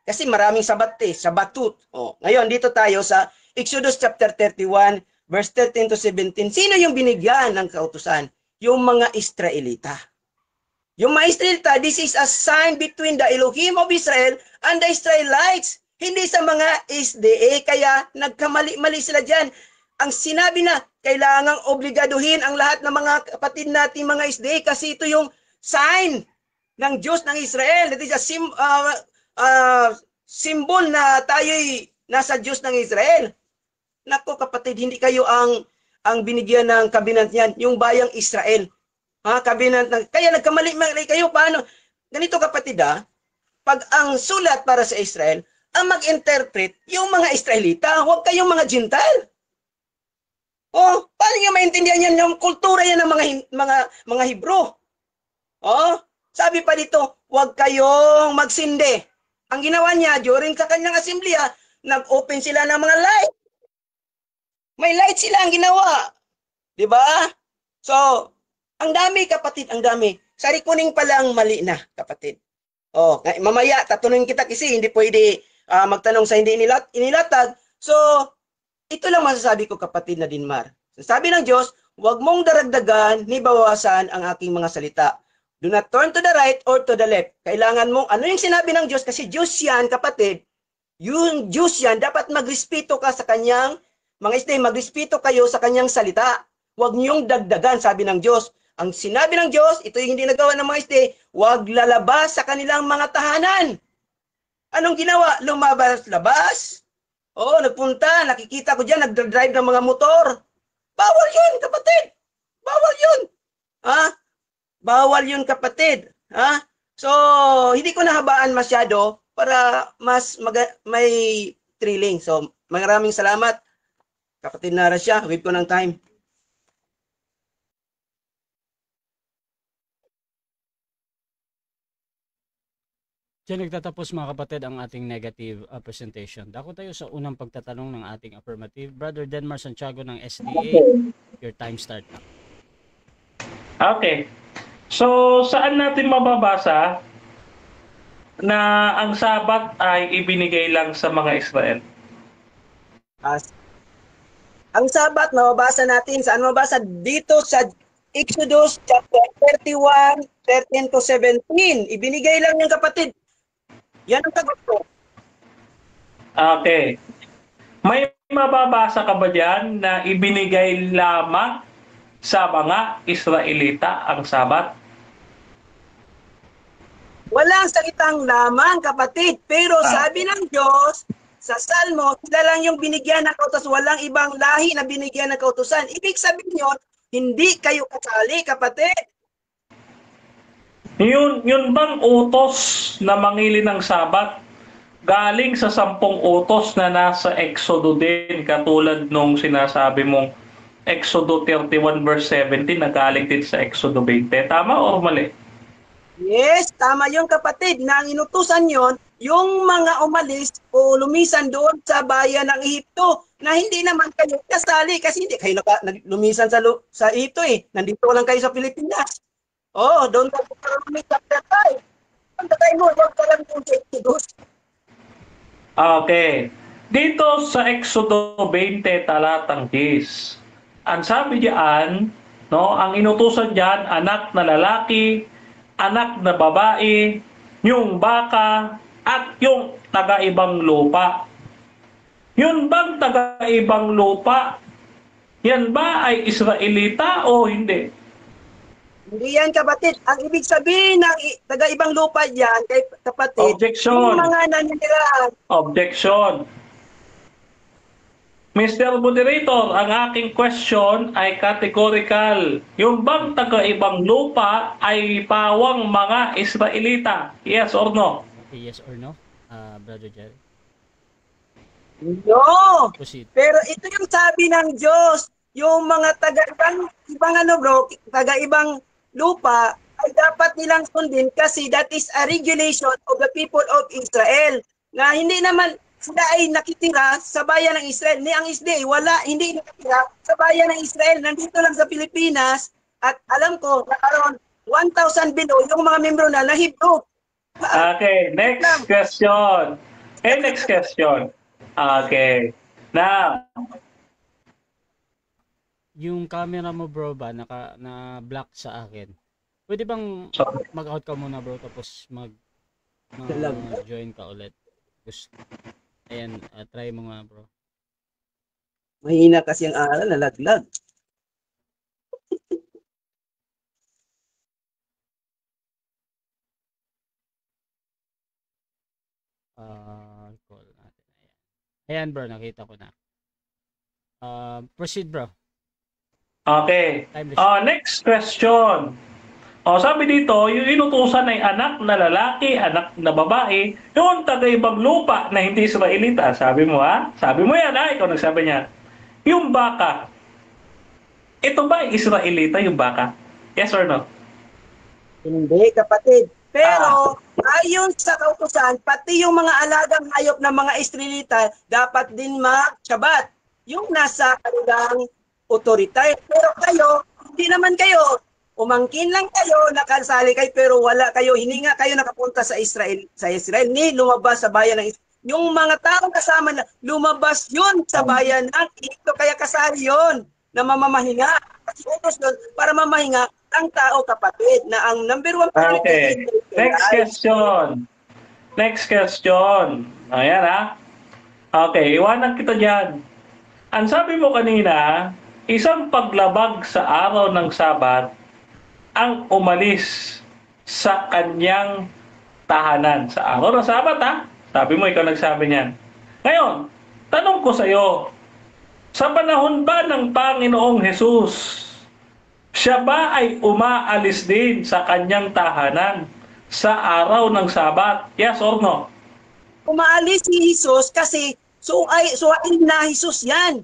Kasi maraming Sabat Sabatut. Ngayon, dito tayo sa Exodus chapter 31, verse 13 to 17. Sino yung binigyan ng kautusan? Yung mga Israelita. Yung mga Israelita, this is a sign between the Elohim of Israel and the Israelites. Hindi sa mga SDA, kaya nagkamali-mali sila dyan. Ang sinabi na, kailangang obligaduhin ang lahat ng mga kapatid natin mga SDA kasi ito yung sign ng Diyos ng Israel. That is a symbol na tayo'y nasa Diyos ng Israel. Nako kapatid, hindi kayo ang binigyan ng covenant niyan, yung bayang Israel. Covenant kaya nagkamali-mali kayo. Paano? Ganito kapatid pag ang sulat para sa Israel, ang mag-interpret yung mga Israelita, huwag kayong mga Gentile. Paano nyo maintindihan yan? Yung kultura yan ng mga Hebrew. Sabi pa dito, huwag kayong magsindi. Ang ginawa niya, during sa kanyang asemblya, nag-open sila ng mga light. May light sila ang ginawa. Di ba? So, ang dami kapatid, ang dami. Sari kuning pala ang mali na kapatid. Oh, mamaya tatanungin kita kasi hindi pwede magtanong sa hindi inilatag. So, ito lang masasabi ko kapatid na Dinmar. Sabi ng Diyos, huwag mong daragdagan ni bawasan ang aking mga salita. Do not turn to the right or to the left. Kailangan mong, ano yung sinabi ng Diyos? Kasi Diyos yan, kapatid. Yung Diyos yan, dapat magrespeto ka sa kanyang, mga isday, magrespeto kayo sa kanyang salita. Huwag niyong dagdagan, sabi ng Diyos. Ang sinabi ng Diyos, ito yung hindi nagawa ng mga isday, huwag lalabas sa kanilang mga tahanan. Anong ginawa? Lumabas-labas. Oo, nagpunta, nakikita ko dyan, nagdadrive ng mga motor. Bawal yun, kapatid. Bawal yun. Ha? Bawal yun, kapatid. Ha? So, hindi ko nahabaan masyado para mas may thrilling. So, maraming salamat. Kapatid na siya, wait ko ng time. Diyan nagtatapos mga kapatid ang ating negative presentation. Dako tayo sa unang pagtatanong ng ating affirmative. Brother Denmar Santiago ng SDA, your time start na. Okay. So, saan natin mababasa na ang Sabat ay ibinigay lang sa mga Israel? Ang Sabat, mababasa natin. Saan mababasa? Dito sa Exodus chapter 31, 13 to 17. Ibinigay lang yung kapatid. Yan ang sagot ko. Okay. May mababasa ka ba dyan na ibinigay lamang sa mga Israelita ang Sabat? Walang salitang lamang, kapatid. Pero sabi ng Diyos, sa Salmo, sila lang yung binigyan ng kautos. Walang ibang lahi na binigyan ng kautusan. Ibig sabihin yun, hindi kayo kasali, kapatid. Yun bang utos na mangili ng Sabat galing sa 10 utos na nasa Exodo din, katulad nung sinasabi mong Exodo 31 verse 17 na galing din sa Exodo 20? Tama o mali? Yes, tama yung kapatid. Na ang inutusan yon, yung mga umalis o lumisan doon sa bayan ng Ehipto na hindi naman kayo kasali kasi hindi kayo lumisan sa Ehipto eh. Nandito lang kayo sa Pilipinas. Oh, doon tayo lumisan sa tayo. Ang tatay mo, huwag ka lang yung Exodus. Okay. Dito sa Exodo 20 talatang 10, ang sabi diyan, no, ang inutusan diyan, anak na lalaki, anak na babae, yung baka, at yung taga-ibang lupa. Yun bang taga-ibang lupa? Yan ba ay Israelita o hindi? Hindi yan, kapatid. Ang ibig sabihin ng taga-ibang lupa dyan, kay kapatid, Objection. yung mga naninirahan. Objection. Mr. Moderator, ang aking question ay categorical. Yung bang taga-ibang lupa ay pawang mga Israelita? Yes or no? Okay, yes or no? Brother Jerry. No! Proceed. Pero ito yung sabi ng Diyos, yung mga taga-ibang ano bro, taga-ibang lupa ay dapat nilang sundin kasi that is a regulation of the people of Israel. Na hindi naman sila ay nakitira sa bayan ng Israel. Ni ang SDA, hindi nakitira sa bayan ng Israel. Nandito lang sa Pilipinas at alam ko na around 1,000 below yung mga membro na Hebrew. Okay, next question. Next question. Okay. Now, Yung camera mo bro ba na black sa akin? Pwede bang sorry. mag-out ka muna bro tapos join ka ulit? Ayan, try mo nga bro. Mahina kasi ang aral, nalaglag. Call natin. Ayan bro, nakita ko na. Proceed bro. Okay. Time Next question. Sabi dito, yung inutusan ay anak na lalaki, anak na babae, yung taga-ibang lupa na hindi Israelita. Sabi mo ha? Sabi mo yan ha? Ikaw nagsabi niya. Yung baka, ito ba ay Israelita yung baka? Yes or no? Hindi, kapatid. Pero, ayon sa kautusan, pati yung mga alagang hayop ng mga Israelita, dapat din mag-Shabbat. Yung nasa kanilang otorita. Pero kayo, hindi naman kayo. Umangkin lang kayo, nakasali kayo, pero wala kayo, hindi nga kayo nakapunta sa Israel, ni lumabas sa bayan ng Israel. Yung mga taong kasama na lumabas yun sa bayan ng Egypto, kaya kasali yun na mamamahinga. Kasi utos yun para mamahinga ang tao, kapatid, na ang number one Okay. Next question. Next question. Ayan ha. Okay, iwanan kita dyan. Ang sabi mo kanina, isang paglabag sa araw ng Sabat ang umalis sa kanyang tahanan. Sa araw ng Sabat ha? Sabi mo, ikaw nagsabi niyan. Ngayon, tanong ko sa iyo, sa panahon ba ng Panginoong Hesus, siya ba ay umaalis din sa kanyang tahanan sa araw ng Sabat? Yes or no? Umaalis si Jesus kasi suwain na Jesus yan.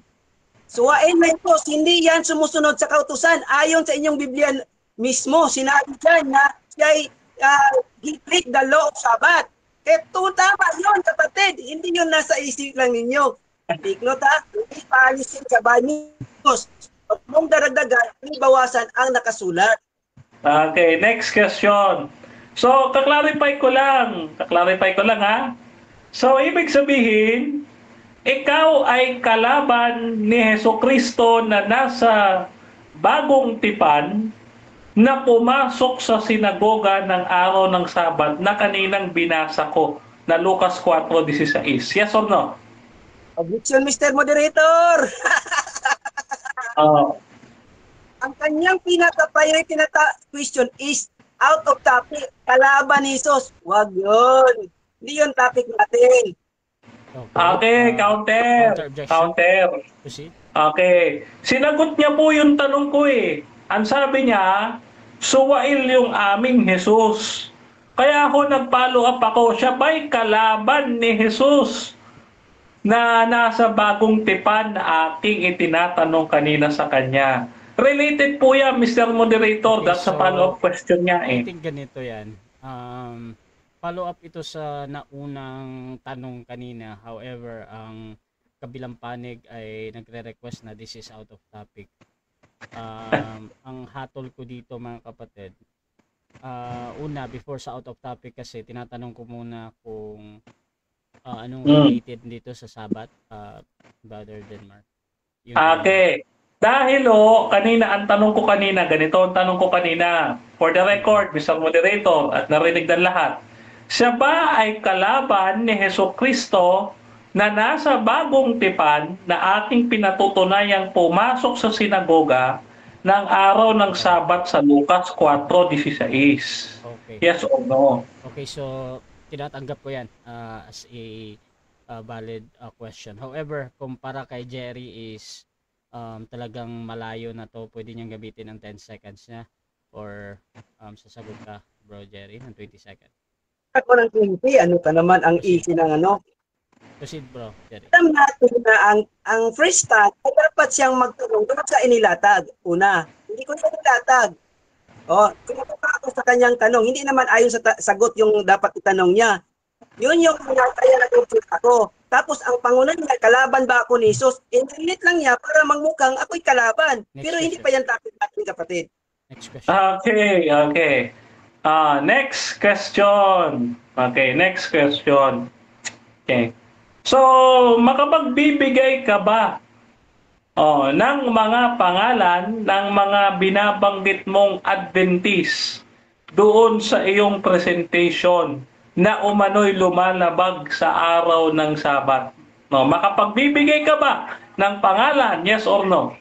Suwain na Jesus, hindi yan sumusunod sa kautusan. Ayon sa inyong Biblia mismo, sinabi dyan na siya ay he break the law of Sabbath. Ito, tama yun, kapatid. Hindi yun nasa isip lang ninyo. Take note ha, hindi paalisin sa bani. Huwag mong daragdagan, hindi bawasan ang nakasulat. Okay, next question. So, kaklarify ko lang ha. So, ibig sabihin, ikaw ay kalaban ni Hesukristo na nasa bagong tipan na pumasok sa sinagoga ng araw ng Sabat na kaninang binasa ko na Lucas 4:16. Yes or no? Objection, Mr. Moderator! Ang kanyang pinaka-priority na question is out of topic. Kalaban ni Jesus. Wag yun. Hindi yun topic natin. Okay, counter. Proceed. Okay. Sinagot niya po yung tanong ko eh. Ang sabi niya, suwail yung aming Jesus. Kaya ako nag-follow up ako, siya ba'y kalaban ni Jesus na nasa bagong tipan na aking itinatanong kanina sa kanya? Related po yan, Mr. Moderator. Okay, That's a follow-up question niya eh. I think ganito yan. Follow up ito sa naunang tanong kanina. However, ang kabilang panig ay nagre-request na this is out of topic. Ang hatol ko dito mga kapatid, una before sa out of topic kasi tinatanong ko muna kung anong related dito sa Sabat, Brother Denmark. Okay. Dahil kanina ang tanong ko kanina, ganito ang tanong ko kanina. For the record, Mr. Moderator, at narinig ng lahat. Siya ba ay kalaban ni Hesukristo na nasa bagong tipan na ating pinatutunayang pumasok sa sinagoga ng araw ng Sabat sa Lucas 4:16? Okay. Yes or no? Okay, so tinatanggap ko yan as a valid question. However, kumpara kay Jerry is talagang malayo na to, pwede niyang gamitin ng 10 seconds niya or sasagot ka, bro Jerry, ng 20 seconds. Ako ng 20, ano ka naman ang easy ng ano? Proceed, bro Jerry. Alam natin na ang first time ay dapat siyang magtanong doon sa inilatag. Una, hindi ko siya nilatag. Kumapapa ako sa kanyang tanong. Hindi naman ayon sa sagot yung dapat itanong niya. Yun yung kaya nag-confuse ako. Tapos ang pangunan niya, kalaban ba ako ni Jesus? Infinite lang niya para magmukhang ako'y kalaban. Pero hindi pa yan topic natin, kapatid. Next question. Okay. Next question. Okay, next question. Okay. So, makapagbibigay ka ba ng mga pangalan ng mga binabanggit mong Adventist doon sa iyong presentation na umano'y lumalabag sa araw ng Sabat? No, makapagbibigay ka ba ng pangalan, yes or no?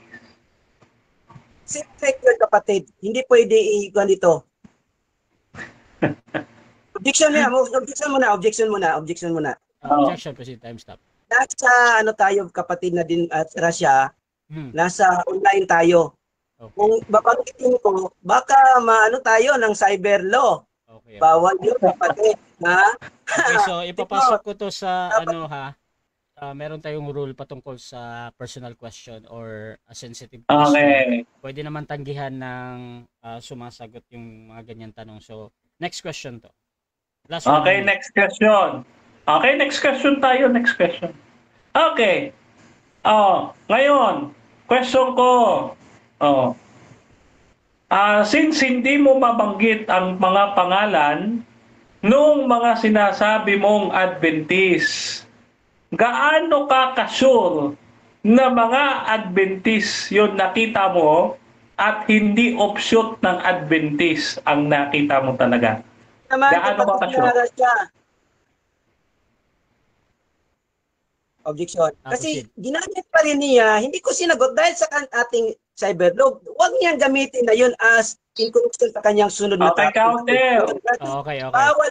Secret yun, kapatid. Hindi pwede i-iwan dito. Objection muna. Objection, proceed, time stop. Nasa tayo, kapatid na din at Russia, nasa online tayo. Okay. Kung babanggitin ko, baka tayo ng cyber law. Okay. Bawal yun, kapatid. Ha? Okay, so ipapasok ko to sa meron tayong rule patungkol sa personal question or a sensitive question. Okay. Pwede naman tanggihan ng sumasagot yung mga ganyan tanong. So, next question to. Last one. Okay, next question. Okay, next question tayo. Next question. Okay. Ngayon, question ko. Since hindi mo mabanggit ang mga pangalan nung mga sinasabi mong Adventist, gaano ka ka-sure na mga Adventist yung nakita mo at hindi offshoot ng Adventist ang nakita mo talaga? Gaano ka ka-sure? Objection. Kasi proceed. ginamit pa rin niya, hindi ko sinagot dahil sa ating cyberlog. Huwag niyang gamitin na yun as incorrection sa kanyang sunod na Okay, topic. counter. Okay. Bawal.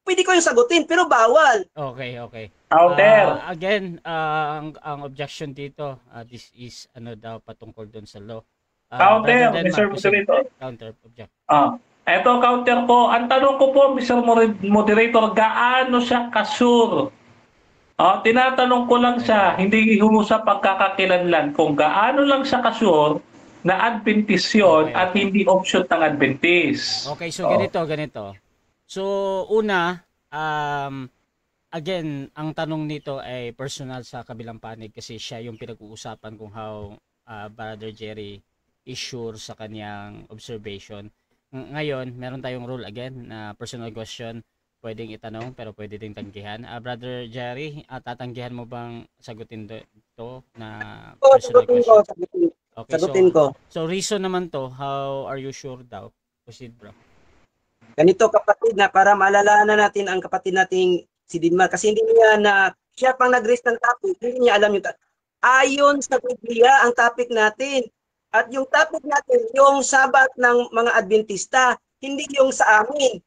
Pwede ko yung sagutin, pero bawal. Okay. Counter. Again, ang objection dito, this is daw patungkol doon sa law. Counter, Brother Mr. Denmark, Moderator. Counter object. Eto, counter ko. Ang tanong ko po, Mr. Moderator, gaano siya kasure? Tinatanong ko lang siya, hindi sa pagkakakilanlan, kung gaano lang siya kasure na Adventist yun Okay. at hindi offshoot ng Adventist. Okay, so ganito. So, una, again, ang tanong nito ay personal sa kabilang panig kasi siya yung pinag-uusapan kung how Brother Jerry is sure sa kanyang observation. Ngayon, meron tayong rule again na personal question, pwedeng itanong pero pwede ding tanggihan. Brother Jerry, tatanggihan mo bang sagutin to na personal question? Okay, Sagutin ko. So reason naman to, how are you sure daw? Proceed, bro. Ganito kapatid na para maalalahanan natin ang kapatid nating si Dinmar kasi hindi niya siya pang nag-raise ng topic, hindi niya alam yung ayon sa Biblia ang topic natin. At yung topic natin, yung Sabat ng mga Adventista, hindi yung sa amin.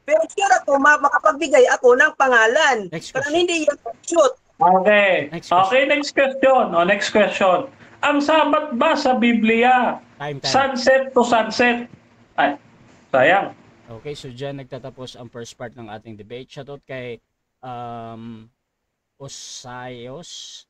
Pero sure ako, makapagbigay ako ng pangalan. Next Pero question. hindi yung shoot. Okay. Next question. Okay, next question. Next question. Ang Sabat ba sa Biblia? Time. Sunset to sunset. Ay, sayang. Okay, so dyan nagtatapos ang first part ng ating debate. Shoutout kay Osayos.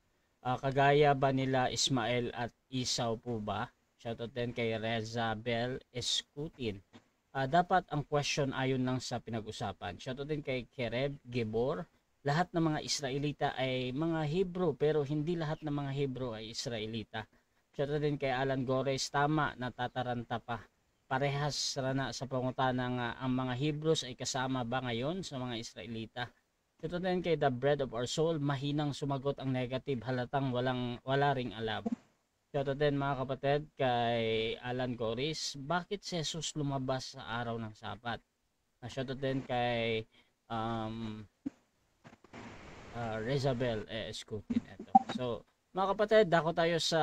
Kagaya ba nila Ismael at Isaw po ba? Shoutout din kay Rezabel Escutin. Dapat ang question ayon lang sa pinag-usapan. Shoutout din kay Kereb Gebor. Lahat ng mga Israelita ay mga Hebrew pero hindi lahat ng mga Hebrew ay Israelita. Shoutout din kay Alan Gores. Tama, natataranta pa. Parehas rana sa pangutana nga ang mga Hebrews ay kasama ba ngayon sa mga Israelita. Shoutout din kay The Bread of Our Soul. Mahinang sumagot ang negative, halatang wala ring alam. Shoutout din mga kapatid kay Alan Goris. Bakit si Jesus lumabas sa araw ng Sabat? Shoutout din kay Rezabel Escutin. So mga kapatid, dako tayo sa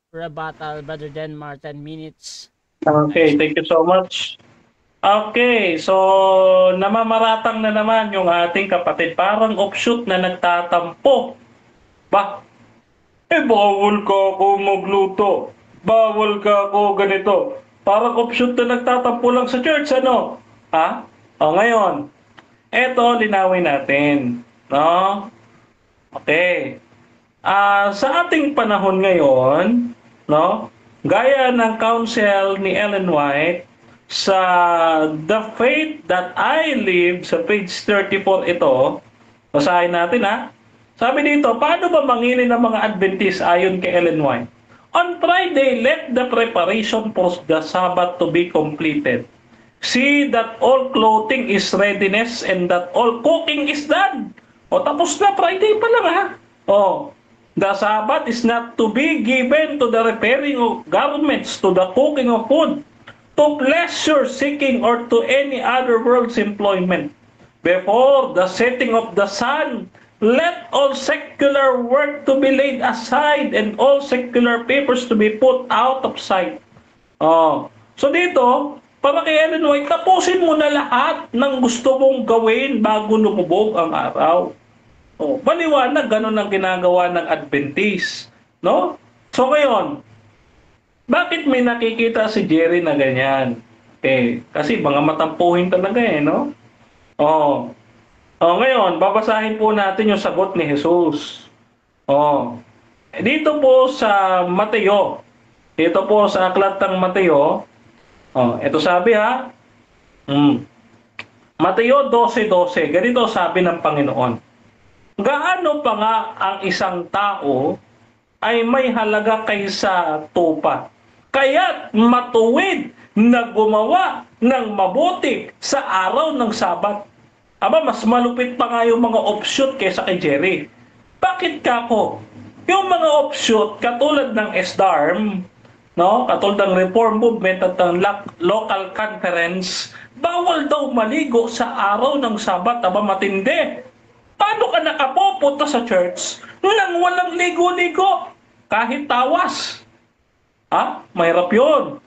rebuttal. Brother Denmar, 10 minutes. Okay, thank you so much. Okay, so namamaratang na naman yung ating kapatid. Parang offshoot na nagtatampo. Bawal ka ako magluto. Bawal ka ako ganito. Parang offshoot na nagtatampo lang sa church, ano? Ngayon, eto, linawin natin. No? Okay. Sa ating panahon ngayon, no? Gaya ng counsel ni Ellen White, sa The Faith That I Live, sa page 34 ito, basahin natin Sabi dito, paano ba mangilin ng mga Adventist ayon kay Ellen White? On Friday, let the preparation for the Sabbath to be completed. See that all clothing is readiness and that all cooking is done. Tapos na, Friday pa lang The Sabbath is not to be given to the repairing of garments, to the cooking of food, to pleasure seeking, or to any other world's employment. Before the setting of the sun, let all secular work to be laid aside and all secular papers to be put out of sight. So dito, para kay Ellen White, tapusin mo na lahat ng gusto mong gawin bago lumubog ang araw. Maliwanag, ganun ang ginagawa ng Adventist. No? So ngayon, bakit may nakikita si Jerry na ganyan? Kasi mga matampuhin talaga no? Ngayon, babasahin po natin yung sagot ni Jesus. Dito po sa Mateo, dito po sa aklat ng Mateo, ito sabi ha, Mateo 12:12, ganito sabi ng Panginoon. Gaano pa nga ang isang tao ay may halaga kaysa tupa, kaya't matuwid na gumawa ng mabuti sa araw ng Sabat. Aba, mas malupit pa nga yung mga offshoot kaysa kay Jerry. Bakit ka ko? Yung mga offshoot, katulad ng SDARM, no? Katulad ng Reform Movement at ng local conference, bawal daw maligo sa araw ng Sabat. Aba, matindi. Paano ka nakapupunta sa church nang walang ligo-ligo? Kahit tawas. Mahirap yun.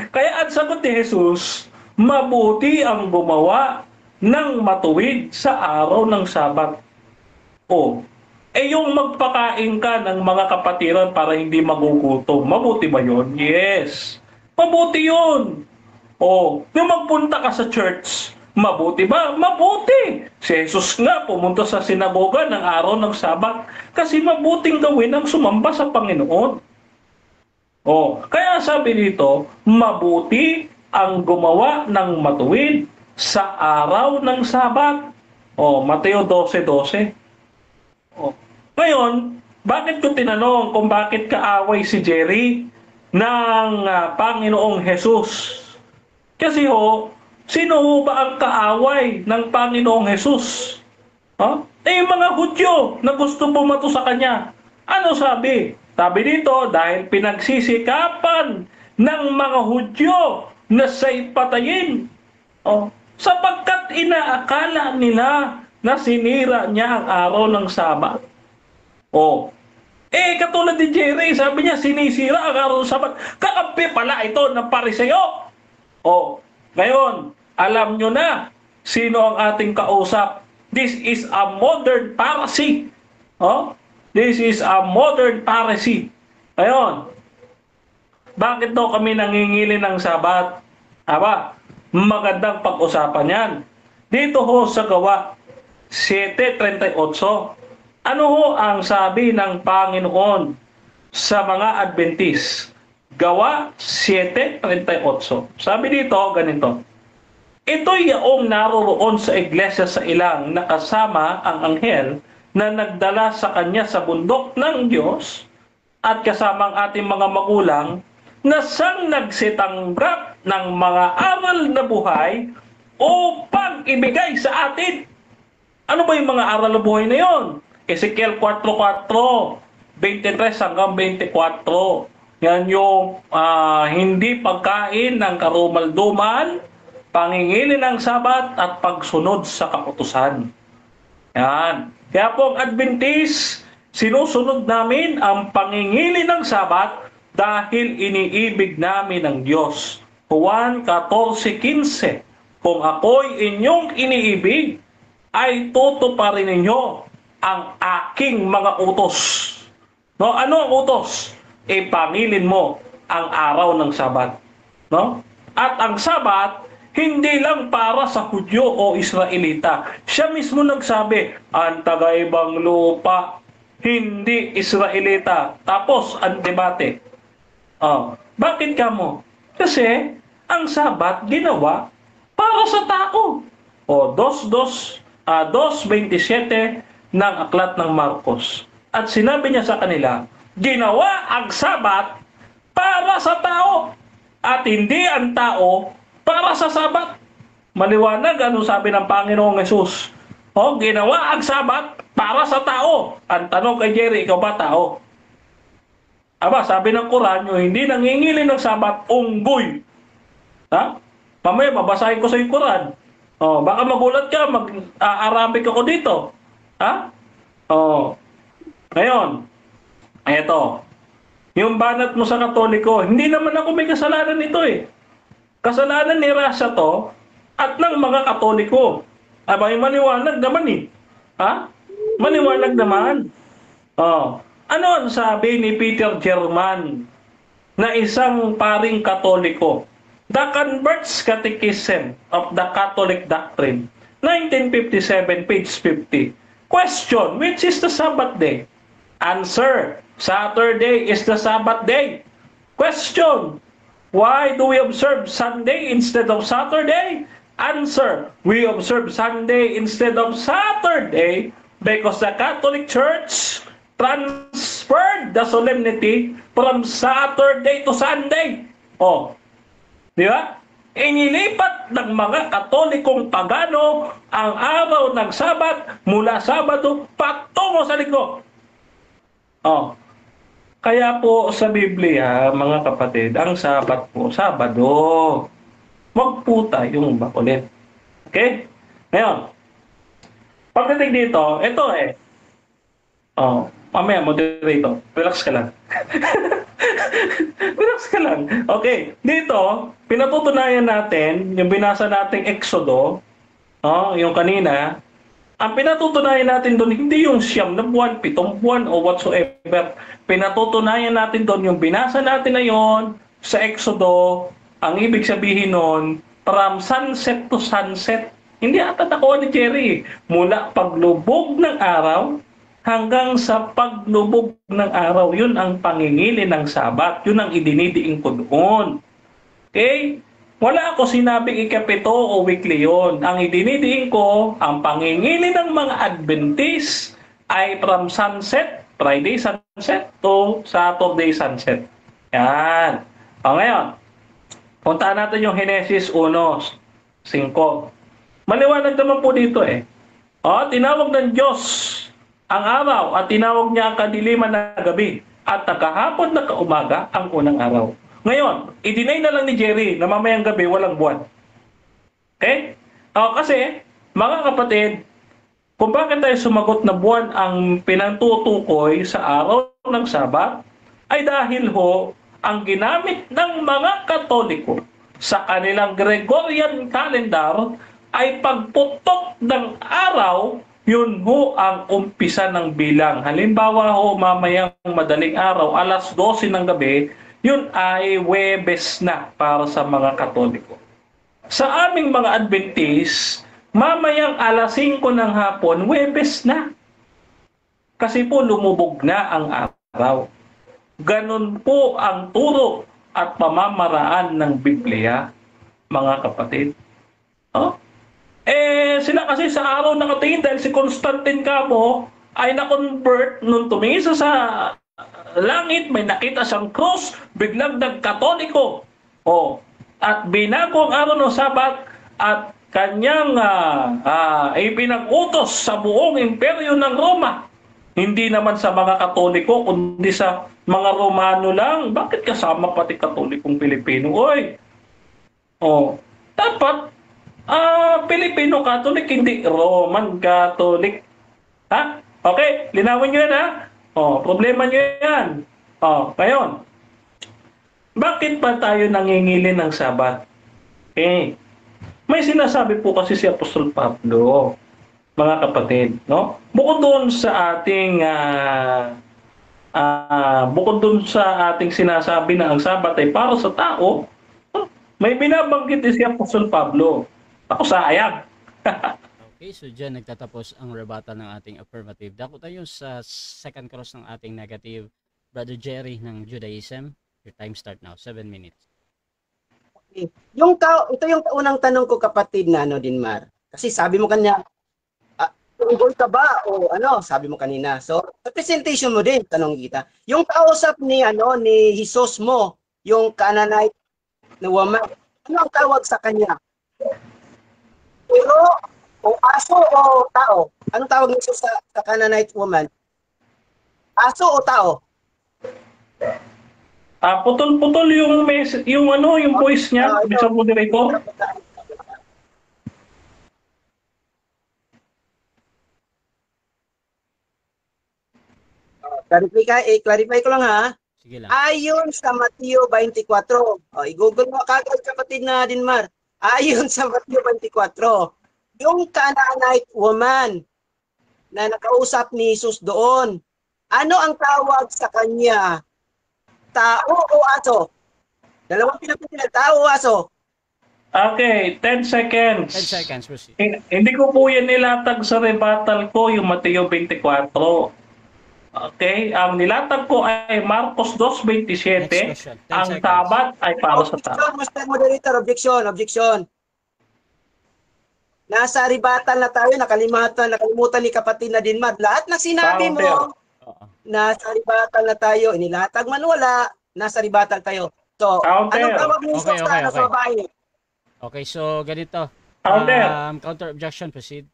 Kaya ang sagot ni Jesus, mabuti ang gumawa ng matuwid sa araw ng Sabat. Yung magpakain ka ng mga kapatiran para hindi magugutom, mabuti ba yun? Yes. Mabuti yun. Yung magpunta ka sa church, mabuti ba? Mabuti. Si Jesus nga pumunta sa sinagoga ng araw ng Sabat kasi mabuting gawin ang sumamba sa Panginoon. Kaya sabi dito, mabuti ang gumawa ng matuwid sa araw ng Sabat. Mateo 12:12. Ngayon, bakit ko tinanong kung bakit kaaway si Jerry ng Panginoong Jesus? Kasi sino ba ang kaaway ng Panginoong Jesus? Yung mga Hudyo na gusto bumato sa kanya. Ano sabi? Sabi dito, dahil pinagsisikapan ng mga Hudyo na siya'y patayin. Sapagkat inaakala nila na sinira niya ang araw ng Sabat. Katulad ni Jerry, sabi niya, sinisira ang araw ng Sabat. Kakampi pala ito ng Pariseo. Ngayon, alam nyo na sino ang ating kausap. This is a modern Pharisee. This is a modern Pharisee. Ngayon, bakit daw kami nangingili ng Sabat? Magandang pag-usapan yan. Dito sa Gawa 7:38. Ano ang sabi ng Panginoon sa mga Adventist? Gawa 7:38. Sabi dito, ganito. Ito'y yaong naroroon sa iglesia sa ilang nakasama ang anghel na nagdala sa kanya sa bundok ng Diyos at kasama ang ating mga magulang na siyang nagsitanggap ng mga aral na buhay upang ibigay sa atin. Ano ba yung mga aral na buhay na yon? Ezekiel 4:4, 23 hanggang 24. Yan yung hindi pagkain ng karumalduman, pangingili ng Sabat at pagsunod sa kautusan. Yan. Kaya po ang Adventist, sinusunod namin ang pangingili ng Sabat dahil iniibig namin ng Diyos. Juan 14:15. Kung ako'y inyong iniibig, ay tutuparin ninyo ang aking mga utos. Ano ang utos? Ipamilin mo ang araw ng Sabat. At ang Sabat, hindi lang para sa Hudyo o Israelita. Siya mismo nagsabi, ang taga-ibang lupa, hindi Israelita. Tapos, ang debate. Bakit ka mo? Kasi, ang Sabat ginawa para sa tao. 2:27 ng aklat ng Marcos. At sinabi niya sa kanila, ginawa ang Sabat para sa tao at hindi ang tao para sa Sabat. Maliwanag ano sabi ng Panginoong Jesus. Ginawa ang Sabat para sa tao. Ang tanong kay Jerry, ikaw ba tao? Sabi ng Quran, yung hindi nangingili ng Sabat, unggoy. Mamaya, babasahin ko sa yung Quran. Baka magulat ka, mag-Arabic ako dito. Ngayon, eto, yung banat mo sa Katoliko, hindi naman ako may kasalanan nito eh. Kasalanan ni Rasa to at ng mga Katoliko. Yung maliwanag naman eh. Maliwanag naman. Ano ang sabi ni Peter German na isang paring Katoliko? The Converts Catechism of the Catholic Doctrine. 1957, page 50. Question, which is the Sabbath day? Answer, Saturday is the Sabbath day. Question, why do we observe Sunday instead of Saturday? Answer, we observe Sunday instead of Saturday because the Catholic Church transferred the solemnity from Saturday to Sunday. Oh, di ba? Inilipat ng mga Katolikong pagano ang araw ng Sabat mula Sabado patungo sa Linggo. Oh. Kaya po sa Biblia, mga kapatid, ang Sabat po, Sabado. Huwag po tayong makulit. Okay? Ngayon, pagdating dito, ito Oh, mamaya, moderator. Relax ka lang. Relax ka lang. Okay, dito, pinatutunayan natin, yung binasa nating Exodo, yung kanina, ang pinatutunayan natin doon, hindi yung 9 na buwan, 7 buwan, o whatsoever. Pinatutunayan natin doon, yung binasa natin na yon sa Exodo, ang ibig sabihin noon, from sunset to sunset. Hindi ata nakuha ni Jerry. Mula paglubog ng araw, hanggang sa paglubog ng araw, yun ang pangingili ng Sabat. Yun ang idinidiin ko doon. Okay? Wala ako sinabing ikapito o weekly yun. Ang idinidiin ko, ang pangingili ng mga Adventist ay from sunset, Friday sunset, to Saturday sunset. Yan. O ngayon, puntaan natin yung Genesis 1:5. Maliwanag naman po dito tinawag ng Diyos ang araw at tinawag niya ang kadiliman na gabi at nakahapon na kaumaga ang unang araw. Ngayon, i-deny na lang ni Jerry na mamayang gabi walang buwan. Okay? Kasi, mga kapatid, kung bakit tayo sumagot na buwan ang pinantutukoy sa araw ng Sabat, ay dahil ang ginamit ng mga Katoliko sa kanilang Gregorian calendar ay pagputok ng araw. Yun ang umpisa ng bilang. Halimbawa mamayang madaling araw, alas 12 ng gabi, yun ay Huwebes na para sa mga Katoliko. Sa aming mga Adventist, mamayang alas 5 ng hapon, Huwebes na. Kasi po lumubog na ang araw. Ganun po ang turo at pamamaraan ng Biblia, mga kapatid. Sila kasi sa araw nakatingin dahil si Constantine Camo ay na-convert nung tumingin sa langit, may nakita siyang cross, biglang nagkatoliko. At binago ang araw ng Sabat at kanyang ipinag-utos sa buong imperyo ng Roma. Hindi naman sa mga Katoliko, kundi sa mga Romano lang. Bakit kasama pati Katolikong Pilipino? Dapat Filipino Catholic, hindi Roman Catholic. Ha? Okay, linawin nyo yan problema nyo yan. Ngayon, bakit pa tayo nangingili ng Sabat? May sinasabi po kasi si Apostol Pablo, mga kapatid, no? Bukod doon sa ating sinasabi na ang Sabat ay para sa tao, may binabanggit si Apostol Pablo. Ako sayang. Okay, so dyan nagtatapos ang rebuttal ng ating affirmative. Dako tayo sa second cross ng ating negative. Brother Jerry ng Judaism, your time start now, 7 minutes. Okay. Ito yung unang tanong ko, kapatid na Dinmar. Kasi sabi mo kanya, tungkol ka ba? O sabi mo kanina. So, sa presentation mo din, tanong kita. Yung kausap ni Jesus mo, yung Canaanite na woman, ano ang tawag sa kanya? Pero, o aso o tao? Anong tawag nito sa Canaanite woman? Aso o tao? Putol-putol yung voice niya, Mr. Moderator. Clarify ko lang ha. Sige lang. Ayon sa Mateo 24. I-google mo kagad, kapatid na Dinmar. Ayon sa Mateo 24, yung Canaanite woman na nakausap ni Jesus doon, ano ang tawag sa kanya? Tao o aso? Dalawang pinapilitan, tao o aso? Okay, 10 seconds. 10 seconds, proceed. Hindi ko po yan nilatag sa rebuttal ko, yung Mateo 24. Okay, ang nilatag ko ay Marcos 2:27. Next question. 10 Ang seconds. Sabat ay para sa Objection, tao. Mr. Moderator. Objection. Nasa rebuttal na tayo, nakalimutan ni kapatid na Dinmad. Lahat ng sinabi mo, Counter. Oo. nasa rebuttal na tayo, inilatag man wala, nasa rebuttal tayo. So, Counter. anong tawag mo Okay, okay, sa okay. babae? Okay, so ganito. Counter. Counter objection, proceed.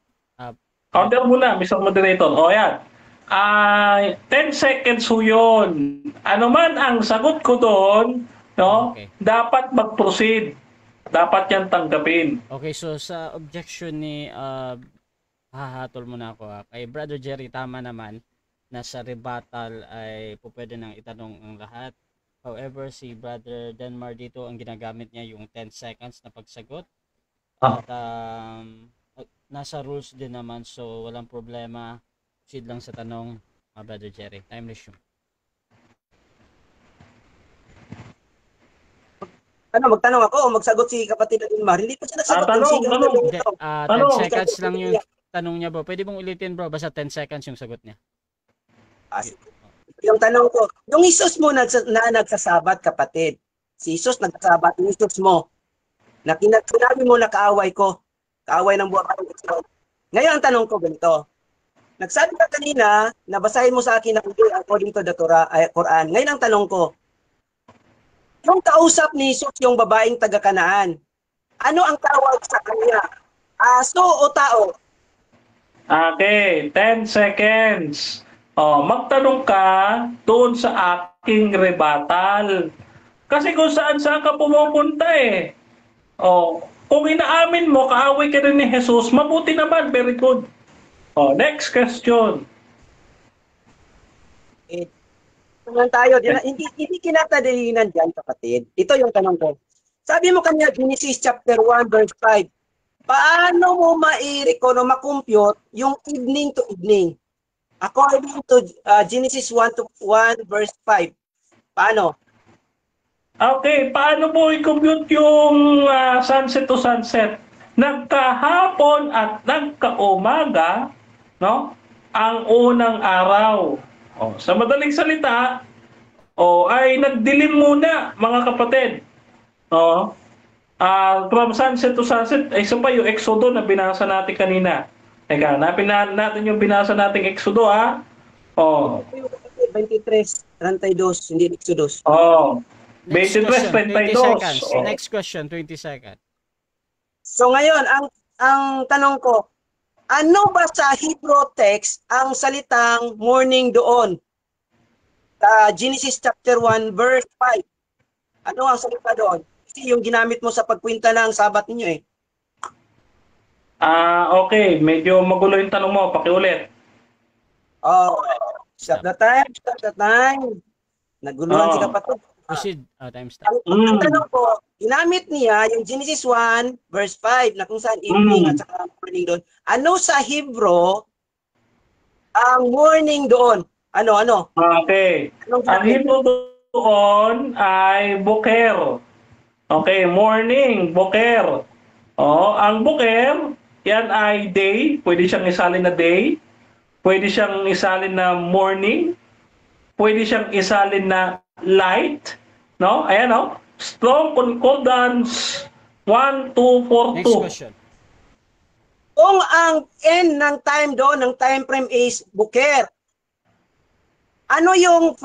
Counter muna, Mr. Moderator. O yan. 10 seconds ho yun. Ano man ang sagot ko doon, no, Okay. dapat mag-proceed. Dapat yan tanggapin. Okay, so sa objection ni hahatol muna ako kay Brother Jerry, tama naman na sa rebuttal ay pwede nang itanong ang lahat. However, si Brother Denmar dito, ang ginagamit niya yung 10 seconds na pagsagot. At nasa rules din naman, so walang problema. Proceed lang sa tanong, Brother Jerry. Time resume. Ano, magtanong ako o magsagot si kapatid na Dinmar? Hindi ko siya nagsagot. Tanong. Hindi, 10 Ano? seconds lang yung tanong niya, bro. Pwede mong ulitin, bro. Basta 10 seconds yung sagot niya. Yung tanong ko, yung Isus mo na nagsasabat, kapatid. Si Isus nagsasabat, yung Isus mo. Na sinabi mo na kaaway ko. Kaaway ng buwan ko. Ngayon, ang tanong ko ganito. Nagsabi ka kanina, nabasahin mo sa akin na according to the Quran. Ngayon, ang tanong ko, yung kausap ni Isus, yung babaeng taga-Kanaan, ano ang tawag sa kanya? Aso o tao? Okay, 10 seconds. Magtanong ka doon sa aking rebuttal. Kasi kung saan-saan ka pumupunta eh. Kung inaamin mo, kaaway ka rin ni Jesus, mabuti naman, very good. Next question. Tayo, hindi kinatadalinan dyan, kapatid. Ito yung tanong ko. Sabi mo kanya, Genesis chapter 1, verse 5. Paano mo makompute yung evening to evening? According to Genesis 1 verse 5. Paano? Okay, paano mo i-compute yung sunset to sunset? Nagkahapon at nagkaumaga, no? Ang unang araw. Sa madaling salita, ay nagdilim muna, mga kapatid. From sunset to sunset, ay isa pa yung Exodo na binasa natin kanina. Teka, hanapin natin yung binasa nating Exodo, ha? 23, 32, hindi Exodus. 23, 20 seconds. 32. Next question, 20 seconds. So ngayon, ang tanong ko, ano ba sa Hebrew text ang salitang morning doon? Genesis chapter 1 verse 5. Ano ang salita doon? Kasi yung ginamit mo sa pagkwenta ng sabat ninyo eh. Okay, medyo magulo yung tanong mo, pakiulit. Stop the time. Naguluhan si kapatid. Proceed. Time stop. Ang tanong ko, ginamit niya yung Genesis 1 verse 5 na kung saan evening at saka morning doon. Ano sa Hebrew ang morning doon? Ano? Okay. Ang Hebrew doon ay boker. Okay, morning, boker. Ang boker, yan ay day. Pwede siyang isalin na day. Pwede siyang isalin na morning. Pwede siyang isalin na light. No? Ayan, no? Strong concordance 1, 2, 4, 2. Next question. Kung ang end ng time doon, ng time frame is buker, ano yung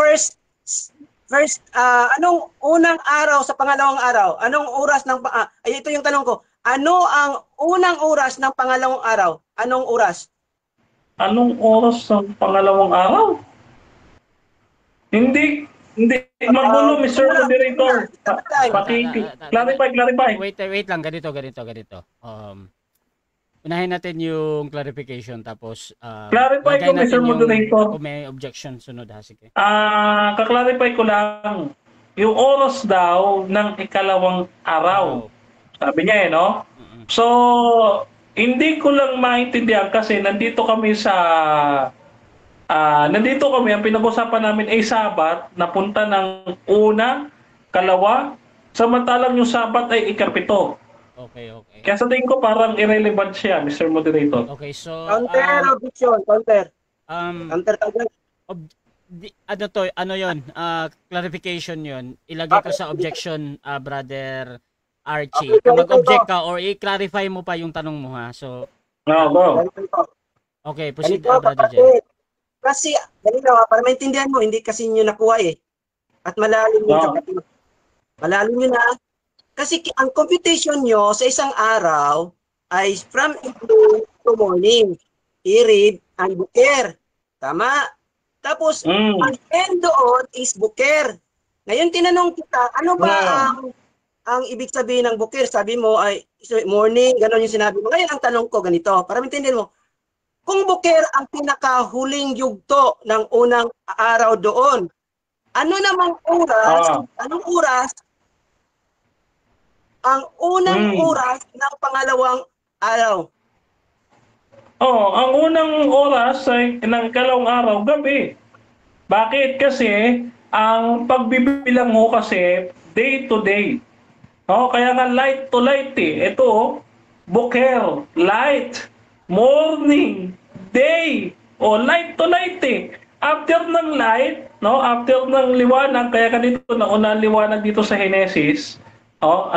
anong unang araw sa pangalawang araw? Anong oras ng ito yung tanong ko. Ano ang unang oras ng pangalawang araw? Anong oras? Anong oras ng pangalawang araw? Hindi magulo, Mr. Moderator. Clarify. Wait lang, ganito. Unahin natin yung clarification tapos Clarify ko, Mr. Moderator. Kung may objection, sunod ha, sige. Kaklarify ko lang. Yung oras daw ng ikalawang araw. Sabi niya no? So, hindi ko lang maintindihan kasi nandito kami, ang pinag-usapan namin ay Sabat, napunta ng una, kalawa, samantalang yung Sabat ay ikapito. Okay, okay. Kaya sa tingin ko parang irrelevant siya, Mr. Moderator. Okay, so Counter objection, counter. um Counter agad. ano to, ano 'yon? Clarification 'yon. Ilagay ko Okay. sa objection, brother Archie. Okay, Kung ganito mag-object ito. ka or i-clarify mo pa yung tanong mo ha. So, No, go. Ganito ito. okay, proceed, Ganito, brother Jerry. kapatid. Kasi, ganito, para maintindihan mo, hindi kasi nyo nakuha eh. At malalim yun, No. kapatid. Malalim yun na. Kasi ang computation nyo sa isang araw ay from evening to morning. I-read and buker. Tama? Tapos, ang end doon is buker. Ngayon, tinanong kita, ano ba ang ibig sabihin ng buker? Sabi mo ay morning, gano'n yung sinabi mo. Ngayon, ang tanong ko ganito, para maintindihan mo, kung buker ang pinakahuling yugto ng unang araw doon, ano namang oras, anong oras ang unang oras ng pangalawang araw? Ang unang oras ay ng kalawang araw, gabi. Bakit? Kasi ang pagbibilang mo kasi day to day. Kaya nga light to light eh. Ito, buker, light, morning, day, light to light eh. After ng light, after ng liwanag, kaya ganito na unang liwanag dito sa Genesis.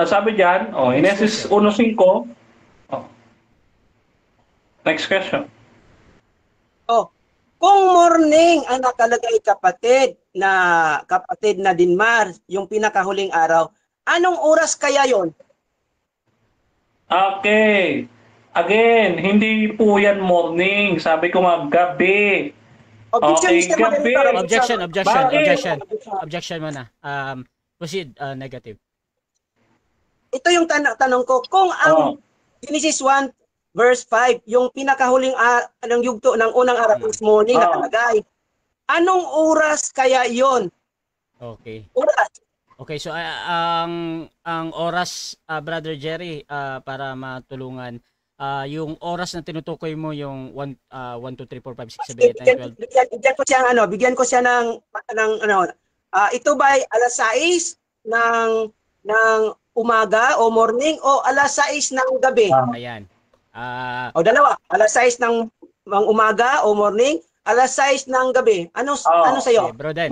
Sabi diyan, Genesis 1:5. Next question. Kung morning ang nakalagay kapatid na Dinmar, yung pinakahuling araw, anong oras kaya yon? Okay. Again, hindi po yan morning. Sabi ko nga, gabi. Objection, gabi. Objection muna. Proceed, negative. Ito yung tanong ko. Kung ang Genesis 1 verse 5, yung pinakahuling ng yugto ng unang araw is morning nakalagay, anong oras kaya yon? Okay. Oras. Okay, so ang oras, Brother Jerry, para matulungan, yung oras na tinutukoy mo yung 1 2 3 4 5 6 7 8 9 12. Bigyan ko siya ng ito ba ay alas 6 ng umaga o morning o alas 6 ng gabi? Ayan. Dalawa, alas 6 ng umaga o morning, alas 6 ng gabi. Ano sa iyo? Okay, bro Dan.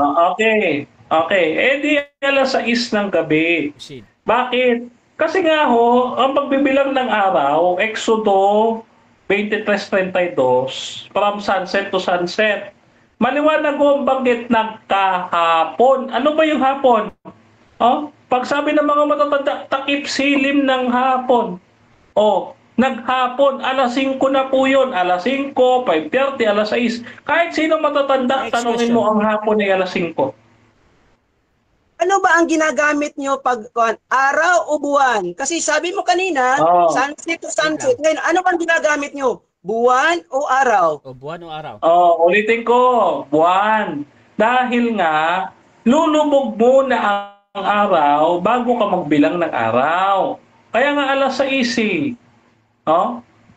Okay. Di alas 6 ng gabi. Proceed. Bakit? Kasi nga ang pagbibilang ng araw, Exodo 23:32, from sunset to sunset. Maliwanag ang banggit nagkahapon. Ano ba yung hapon? Pag sabi ng mga matatanda, takip silim ng hapon. Naghapon, alas 5 na po yun. Alas 5, 5:30, alas 6. Kahit sino matatanda, tanungin mo ang hapon ay alas 5. Ano ba ang ginagamit nyo pag araw o buwan? Kasi sabi mo kanina, sunset to sunset. Ngayon, ano bang ginagamit nyo? Buwan o araw? Buwan o araw? Ulitin ko, buwan. Dahil nga, lulubog muna ang araw bago ka magbilang ng araw. Kaya nga alas 6.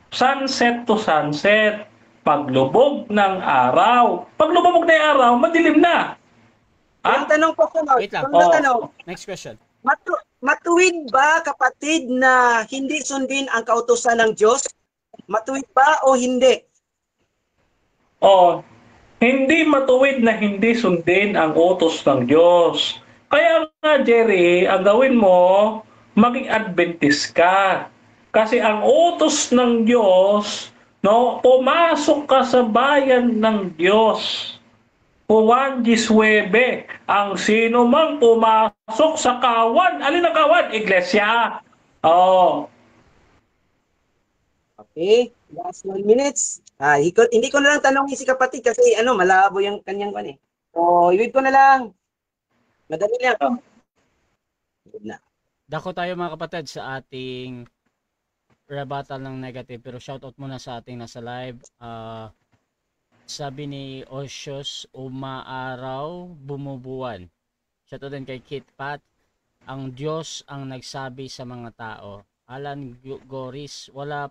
Sunset to sunset. Paglubog ng araw. Paglubog na yung araw, madilim na. Ang tanong ko Wait lang. Next question. Matuwid ba, kapatid, na hindi sundin ang kautusan ng Diyos? Matuwid ba o hindi? Hindi matuwid na hindi sundin ang utos ng Diyos. Kaya nga, Jerry, ang gawin mo, maging Adventist ka. Kasi ang utos ng Diyos, pumasok ka sa bayan ng Diyos. Juan 19, ang sino mang pumasok sa kawan. Alin ang kawan? Iglesia. Okay, last 1 minutes. Hindi ko na lang tanongin si kapatid kasi malabo yung kanyang pan eh. Iwid ko na lang. Madali lang. Dako tayo mga kapatid sa ating rebuttal ng negative, pero shoutout muna sa ating nasa live. Sabi ni Osios, umaaraw, bumubuwan. Shoutout din kay Kit Pat. Ang Diyos ang nagsabi sa mga tao. Alan Goris, wala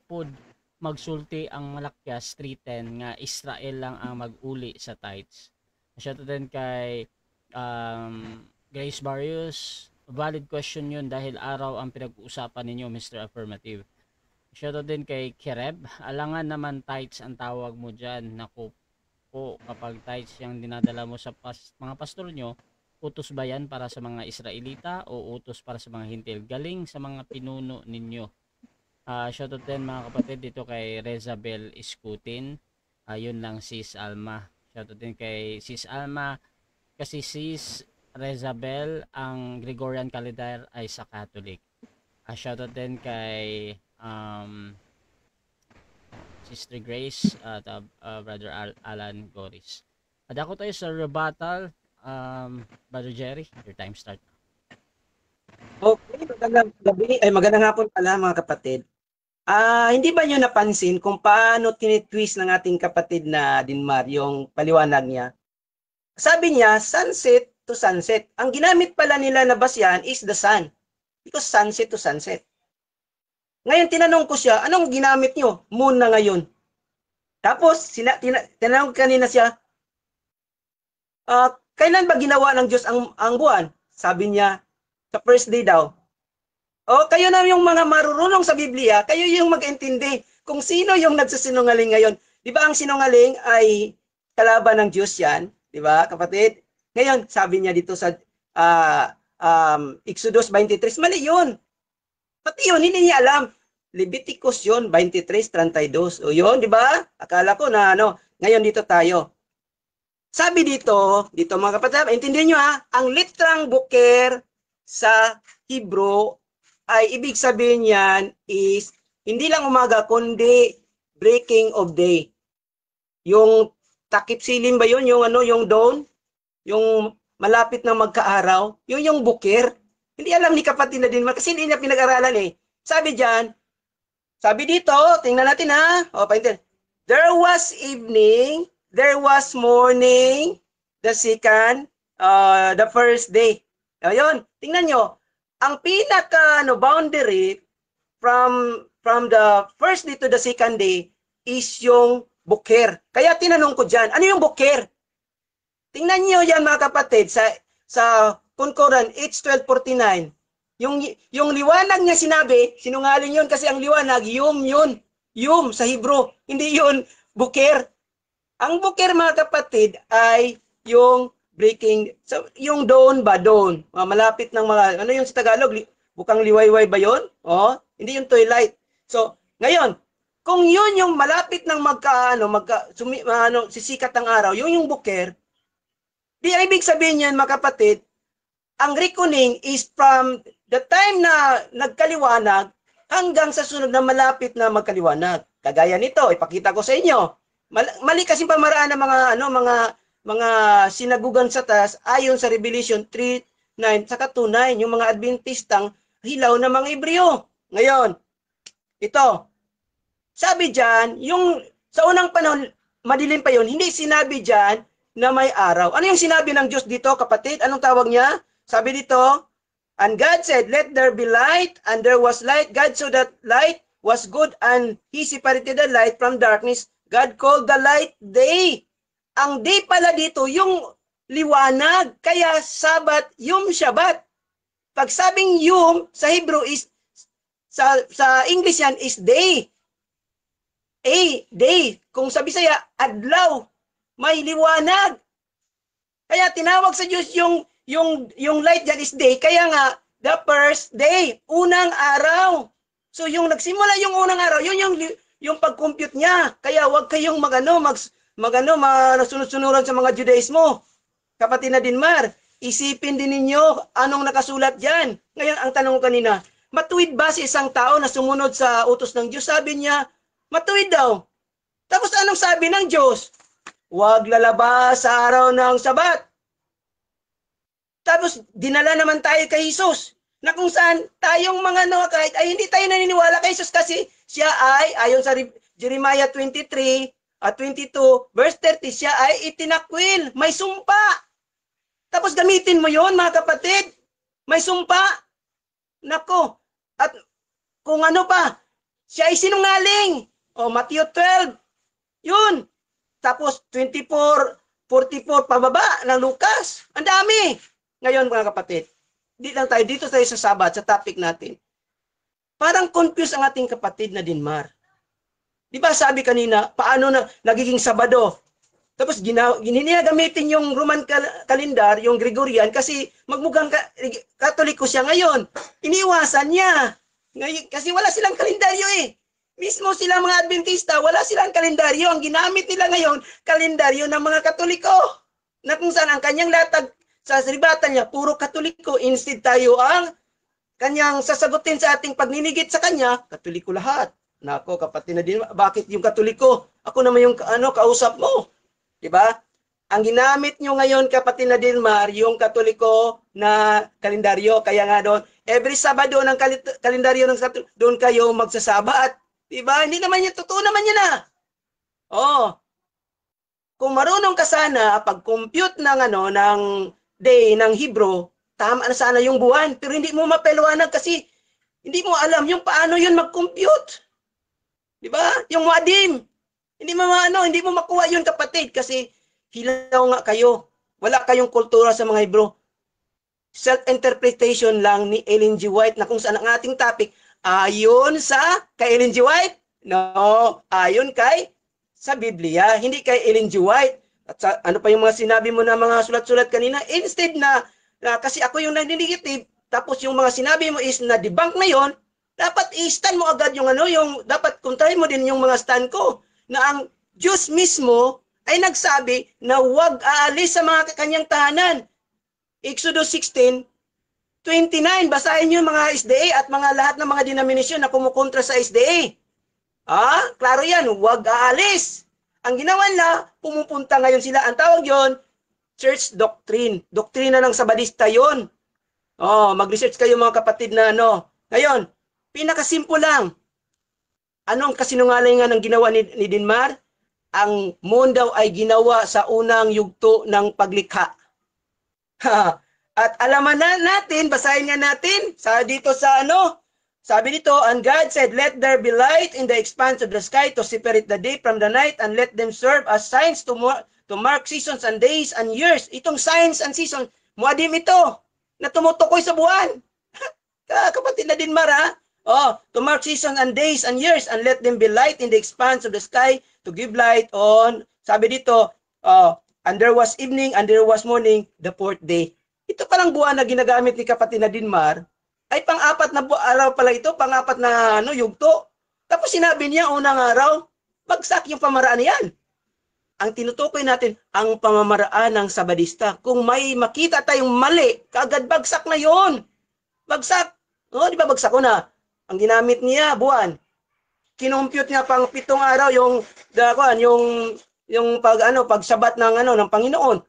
pod magsulti ang Malakyas 3:10 nga Israel lang ang mag-uli sa tithes. Shoutout din kay Grace Barrios, valid question yun dahil araw ang pinag-uusapan ninyo, Mr. Affirmative. Shoutout din kay Kereb. Alangan naman tithes ang tawag mo dyan. Naku po, kapag tithes yung dinadala mo sa mga pastor nyo, utos ba yan para sa mga Israelita o utos para sa mga Hintil? Galing sa mga pinuno ninyo. Shoutout din mga kapatid dito kay Rezabel Iskutin. Yun lang, Sis Alma. Shoutout din kay Sis Alma. Kasi Sis Rezabel, ang Gregorian calendar ay sa Catholic. Shoutout din kay Sister Grace at Brother Alan Goris. Adako tayo sa rebuttal. Brother Jerry, your time start. Okay, magandang gabi. Ay, magandang hapon pala mga kapatid. Hindi ba nyo napansin kung paano tinitwist ng ating kapatid na Dinmar yung paliwanag niya? Sabi niya, sunset to sunset. Ang ginamit pala nila na basyan is the sun. Because sunset to sunset. Ngayon, tinanong ko siya, anong ginamit nyo? Moon na ngayon. Tapos, tinanong kanina siya, kailan ba ginawa ng Diyos ang buwan? Sabi niya, sa first day daw. O, kayo na yung mga marurunong sa Biblia, kayo yung mag-intindi kung sino yung nagsasinungaling ngayon. Di ba ang sinungaling ay kalaban ng Diyos yan? Di ba, kapatid? Ngayon, sabi niya dito sa Exodus 23, mali yun. Pati yun, hindi niya alam. Leviticus yun, 23:32. O yun, di ba? Akala ko na ngayon dito tayo. Sabi dito mga kapatid, intindihin nyo ang litrang buker sa Hebrew ay ibig sabihin yan is hindi lang umaga kundi breaking of day. Yung takip silim ba yun? Yung dawn? Yung malapit na magkaaraw? Yun yung buker. Hindi alam ni kapatid na din kasi hindi niya pinag-aralan eh. Sabi dito, tingnan natin there was evening, there was morning, the second, the first day. Ayun, tingnan nyo. Ang pinaka boundary from the first day to the second day is yung buker. Kaya tinanong ko diyan, ano yung buker? Tingnan niyo yan mga kapatid sa Concordance H1249. Yung liwanag niya sinabi, sinungaling yun kasi ang liwanag yun. Yum sa Hebrew, hindi yun buker. Ang buker mga kapatid ay yung breaking, so, yung dawn ba? Dawn. Malapit ng mga, ano yung sa Tagalog? Bukang liwayway ba yun? Hindi yung twilight. So, ngayon, kung yun yung malapit ng sisikat ng araw, yun yung buker, di ibig sabihin yan mga kapatid, ang reckoning is from the time na nagkaliwanag hanggang sa sunod na malapit na magkaliwanag. Kagaya nito, ipakita ko sa inyo. Mali kasi pamaraan ng mga sinagugan sa taas ayon sa Revelation 3:9 saka 2:9, yung mga Adventistang hilaw na mga Hebreo. Ngayon, ito. Sabi diyan, yung sa unang panahon madilim pa yon, hindi sinabi diyan na may araw. Ano yung sinabi ng Diyos dito, kapatid? Anong tawag niya? Sabi dito, and God said, let there be light, and there was light. God saw that light was good, and He separated the light from darkness. God called the light day. Ang day pala dito, yung liwanag. Kaya Sabat, Yom Shabbat. Pag sabing Yom sa Hebrew is, sa English yan is day. Day. Kung sa Bisaya, adlaw. May liwanag. Kaya tinawag sa Diyos yung light dyan is day. Kaya nga, the first day, unang araw. So yung nagsimula yung unang araw, yun yung pag-compute niya. Kaya wag kayong sunod-sunuran sa mga Judaismo. Kapatid na Dinmar, isipin din ninyo anong nakasulat diyan. Ngayon, ang tanong ko kanina, matuwid ba si isang tao na sumunod sa utos ng Diyos? Sabi niya, matuwid daw. Tapos anong sabi ng Diyos? Huwag lalabas sa araw ng Sabat. Tapos dinala naman tayo kay Jesus. Na kung saan tayong mga kahit ay hindi tayo naniniwala kay Jesus kasi siya ay, ayon sa Jeremiah 23 at 22, verse 30, siya ay itinakwil. May sumpa. Tapos gamitin mo yon mga kapatid. May sumpa. Nako. At kung ano pa, siya ay sinungaling. Matthew 12. Yun. Tapos 24, 44 pababa ng Lucas. Ang dami. Ngayon mga kapatid, di lang tayo, dito tayo sa Sabat, sa topic natin. Parang confused ang ating kapatid na Dinmar. Di ba sabi kanina, paano na nagiging Sabado? Tapos ginagamitin yung Roman calendar, yung Gregorian, kasi magmukhang Katoliko siya ngayon. Iniwasan niya. Ngayon, kasi wala silang kalendaryo eh. Mismo sila mga Adventista, wala silang kalendaryo. Ang ginamit nila ngayon, kalendaryo ng mga Katoliko. Na kung saan ang kanyang latag sa saribatan niya, puro Katoliko. Instead tayo ang kanyang sasagutin sa ating pagninigit sa kanya, Katoliko lahat. Nako, kapatid na din, bakit yung Katoliko? Ako naman yung kausap mo. Diba? Ang ginamit nyo ngayon, kapatid na Dilmar, yung Katoliko na kalendaryo. Kaya nga doon, every Sabado ng kalendaryo ng doon kayo magsasabat. Diba? Hindi naman yun, totoo naman yun ah. Oh. Kung marunong ka sana, pag-compute ng, ng day ng Hebrew, tama na sana yung buwan. Pero hindi mo mapaliwanag kasi hindi mo alam yung paano yun mag-compute. Diba? Yung muadim. Hindi mo makuha yun, kapatid, kasi hilaw nga kayo. Wala kayong kultura sa mga Hebrew. Self-interpretation lang ni Ellen G. White na kung saan ang ating topic, ayon kay Ellen G. White? No, ayon sa Biblia, hindi kay Ellen G. White. At ano pa yung mga sinabi mo na mga sulat-sulat kanina? Instead na kasi ako yung negative, tapos yung mga sinabi mo is na debunk na yon, dapat i-stand mo agad yung dapat kontrahin mo din yung mga stand ko. Na ang Diyos mismo ay nagsabi na huwag aalis sa mga kanyang tahanan. Exodus 16:29. Basahin nyo mga SDA at mga lahat ng mga denominasyon na kumukontra sa SDA. Klaro yan, huwag aalis. Ang ginawa nila, pumupunta ngayon sila. Ang tawag yon, church doctrine. Doktrina ng Sabadista yon. Mag-research kayo mga kapatid na Ngayon, pinakasimple lang. Anong kasinungalingan ng ginawa ni Dinmar? Ang moon daw ay ginawa sa unang yugto ng paglikha. At alaman natin, basahin nga natin, sabi dito, and God said, let there be light in the expanse of the sky to separate the day from the night, and let them serve as signs to mark seasons and days and years. Itong signs and seasons, muadim ito, na tumutukoy sa buwan. Kapatid na Dinmar to mark seasons and days and years, and let them be light in the expanse of the sky to give light on, sabi dito, and there was evening and there was morning, the fourth day. Ito palang buwan na ginagamit ni kapatid na Dinmar, ay pang-apat na araw pala ito, pang-apat na yugto. Tapos sinabi niya, unang araw, bagsak yung pamaraan niyan. Ang tinutukoy natin, ang pamamaraan ng Sabadista. Kung may makita tayong mali, kaagad bagsak na yon. Bagsak. Di ba bagsak ko na? Ang ginamit niya, buwan. Kinompute niya pang 7 araw yung pagsabat ng Panginoon.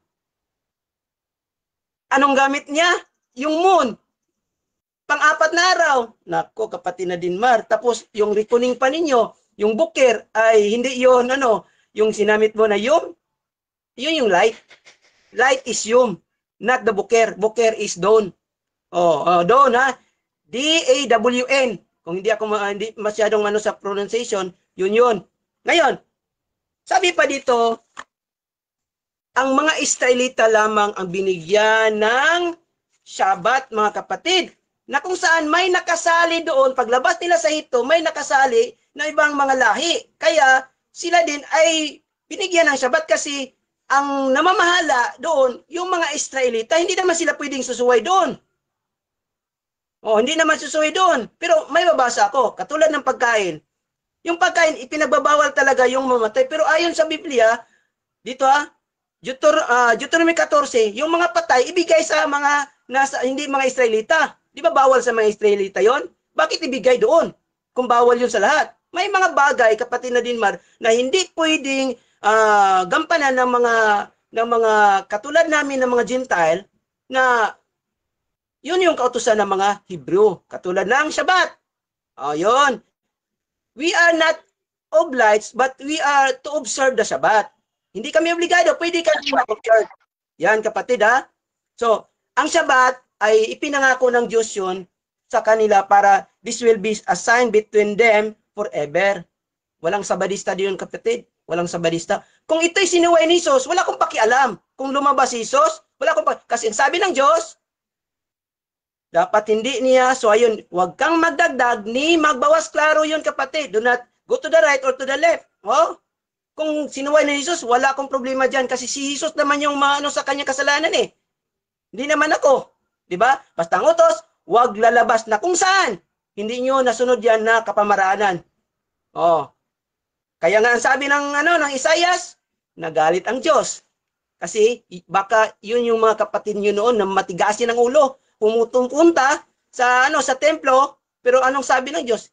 Anong gamit niya? Yung moon. Pang-4 na araw. Nako, kapatid na Dinmar. Tapos yung reckoning pa ninyo, yung buker ay hindi yon yung sinamit mo na yum. Yun yung light. Light is yum, not the buker. Buker is dawn. Dawn D-A-W-N. Kung hindi ako hindi masyadong sa pronunciation, yun. Ngayon, sabi pa dito, ang mga Israelita lamang ang binigyan ng Shabbat, mga kapatid, na kung saan may nakasali doon, paglabas nila sa hito, may nakasali na ibang mga lahi. Kaya sila din ay binigyan ng Shabbat kasi ang namamahala doon, yung mga Israelita, hindi naman sila pwedeng susuway doon. Hindi naman susuway doon. Pero may babasa ako, katulad ng pagkain. Yung pagkain, ipinagbabawal talaga yung mamatay. Pero ayon sa Biblia, dito Deuteronomy 14, yung mga patay, ibigay sa mga hindi mga Israelita. Di ba bawal sa mga Israelita yon? Bakit ibigay doon? Kung bawal yun sa lahat. May mga bagay, kapatid na Dinmar, na hindi pwedeng gampanan ng mga katulad namin ng mga Gentile na yun yung kautusan ng mga Hebrew. Katulad ng Shabbat. Yun. We are not obliged, but we are to observe the Shabbat. Hindi kami obligado. Pwede kami mag-observe. Yan, kapatid, So, ang Shabbat ay ipinangako ng Diyos yun sa kanila para this will be a sign between them forever. Walang Sabadista diyon, kapatid. Walang Sabadista. Kung ito'y sinuway ni Jesus, wala akong pakialam. Kung lumabas si Jesus, wala akong pakialam. Kasi sabi ng Diyos, Dapat hindi niya, so ayun, huwag kang magdagdag ni magbawas, klaro yun kapatid. Do not go to the right or to the left. Oh? Kung sinuway ni Jesus, wala akong problema dyan kasi si Jesus naman yung maano sa kanyang kasalanan eh. Hindi naman ako. Di ba? Basta ang utos, huwag lalabas na kung saan. Hindi nyo nasunod yan na kapamaraanan. Oh. Kaya nga ang sabi ng ng Isaias, nagalit ang Diyos. Kasi baka yun yung mga kapatid nyo noon na matigasin ang ulo, pumupunta sa sa templo, pero anong sabi ng Diyos?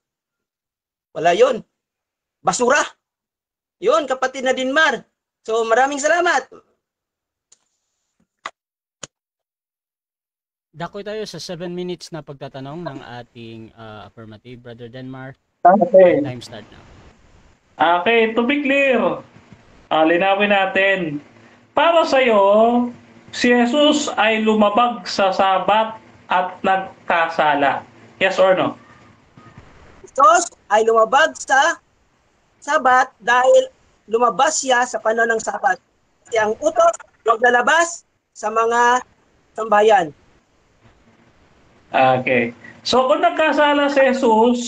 Wala yun. Basura. Yun, kapatid na Dinmar. So maraming salamat. Dakoy tayo sa 7 minutes na pagtatanong ng ating affirmative, Brother Denmar. Okay. Time start now. Okay, to be clear, linawin natin. Para sa'yo, si Jesus ay lumabag sa Sabat at nagkasala. Yes or no? Jesus ay lumabag sa Sabat dahil lumabas siya sa panahon ng Sabat. Kasi ang utos, huwag lalabas sa mga sambayan. Okay. So kung nagkasala si Jesus,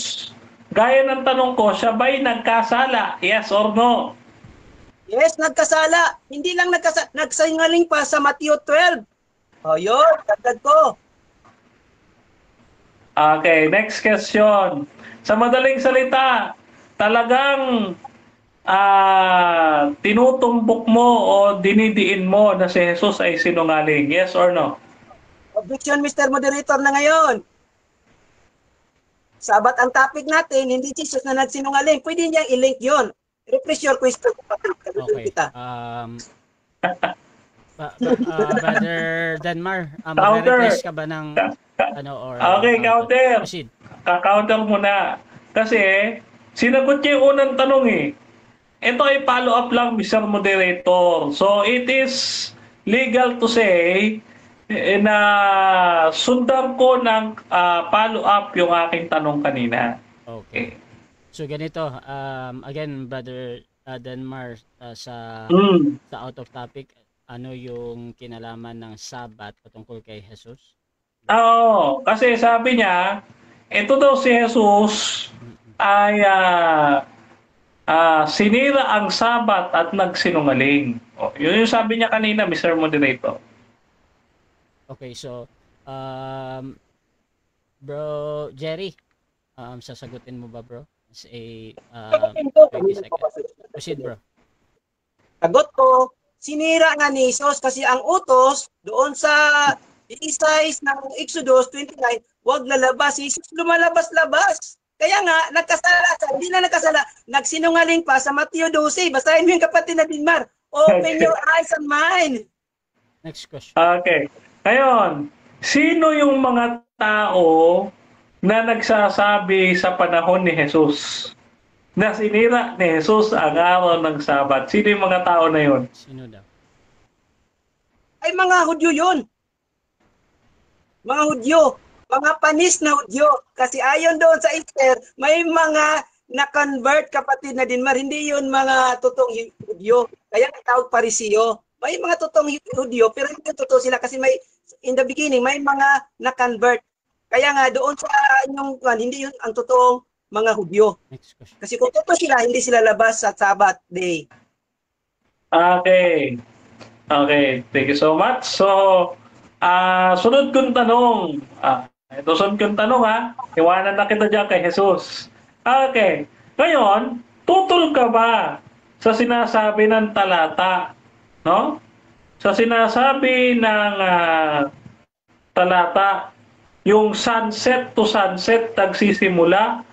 gaya ng tanong ko, siya ba'y nagkasala? Yes or no? Yes, nagkasala. Hindi lang nagkasala, nagsingaling pa sa Matthew 12. O yun, dagdag ko. Okay, next question. Sa madaling salita, talagang tinutumbok mo o dinidiin mo na si Jesus ay sinungaling? Yes or no? Objection, Mr. Moderator na ngayon. Sabat ang topic natin, hindi Jesus na nagsinungaling. Pwede niyang i-link yun. Refresh your question. Okay. Brother Denmar, mag-refresh ka ba ng or okay, counter. Proceed. Ka-counter muna. Kasi sinagot niya yung unang tanong eh. Ito ay follow-up lang, Mr. Moderator. So it is legal to say na sundan ko ng follow-up yung aking tanong kanina. Okay. So ganito, again, Brother Denmar, sa out of topic, ano yung kinalaman ng Sabat patungkol kay Jesus? Oo, kasi sabi niya, ito daw si Jesus ay sinira ang Sabat at nagsinungaling. Yun yung sabi niya kanina, Mr. Moderator. Okay, so Bro Jerry, sasagutin mo ba, bro? As a 20 seconds. Proceed, bro. Sagot ko, sinira nga ni Jesus kasi ang utos doon sa Isaiah ng Exodus 29, huwag lalabas. Jesus lumalabas-labas. Kaya nga, nagkasala. Hindi na nagkasala. Nagsinungaling pa sa Matthew 12. Basahin mo yung kapatid na Dinmar. Open your eyes and mind. Next question. Okay. Ngayon, sino yung mga tao na nagsasabi sa panahon ni Jesus na sinira ni Jesus ang araw ng Sabat? Sino yung mga tao na yun? Sino daw? Ay, mga Hudyo yun. Mga Hudyo. Mga panis na Hudyo. Kasi ayon doon sa Esther, may mga na-convert kapatid na Dinmar. Hindi yun mga totoong Hudyo. Kaya tawag Parisiyo. May mga totoong Hudyo, pero hindi totoo sila kasi may, in the beginning, may mga na-convert. Kaya nga, doon sa inyong, hindi yun ang totoong mga Hudyo. Next question. Kasi kung totoo sila, hindi sila labas sa Sabat day. Okay. Okay. Thank you so much. So, sunod kong tanong. Ito sunod kong tanong ha. Iwanan na kita dyan kay Jesus. Okay. Ngayon, tutol ka ba sa sinasabi ng talata? No? Sa sinasabi ng talata, yung sunset to sunset nagsisimula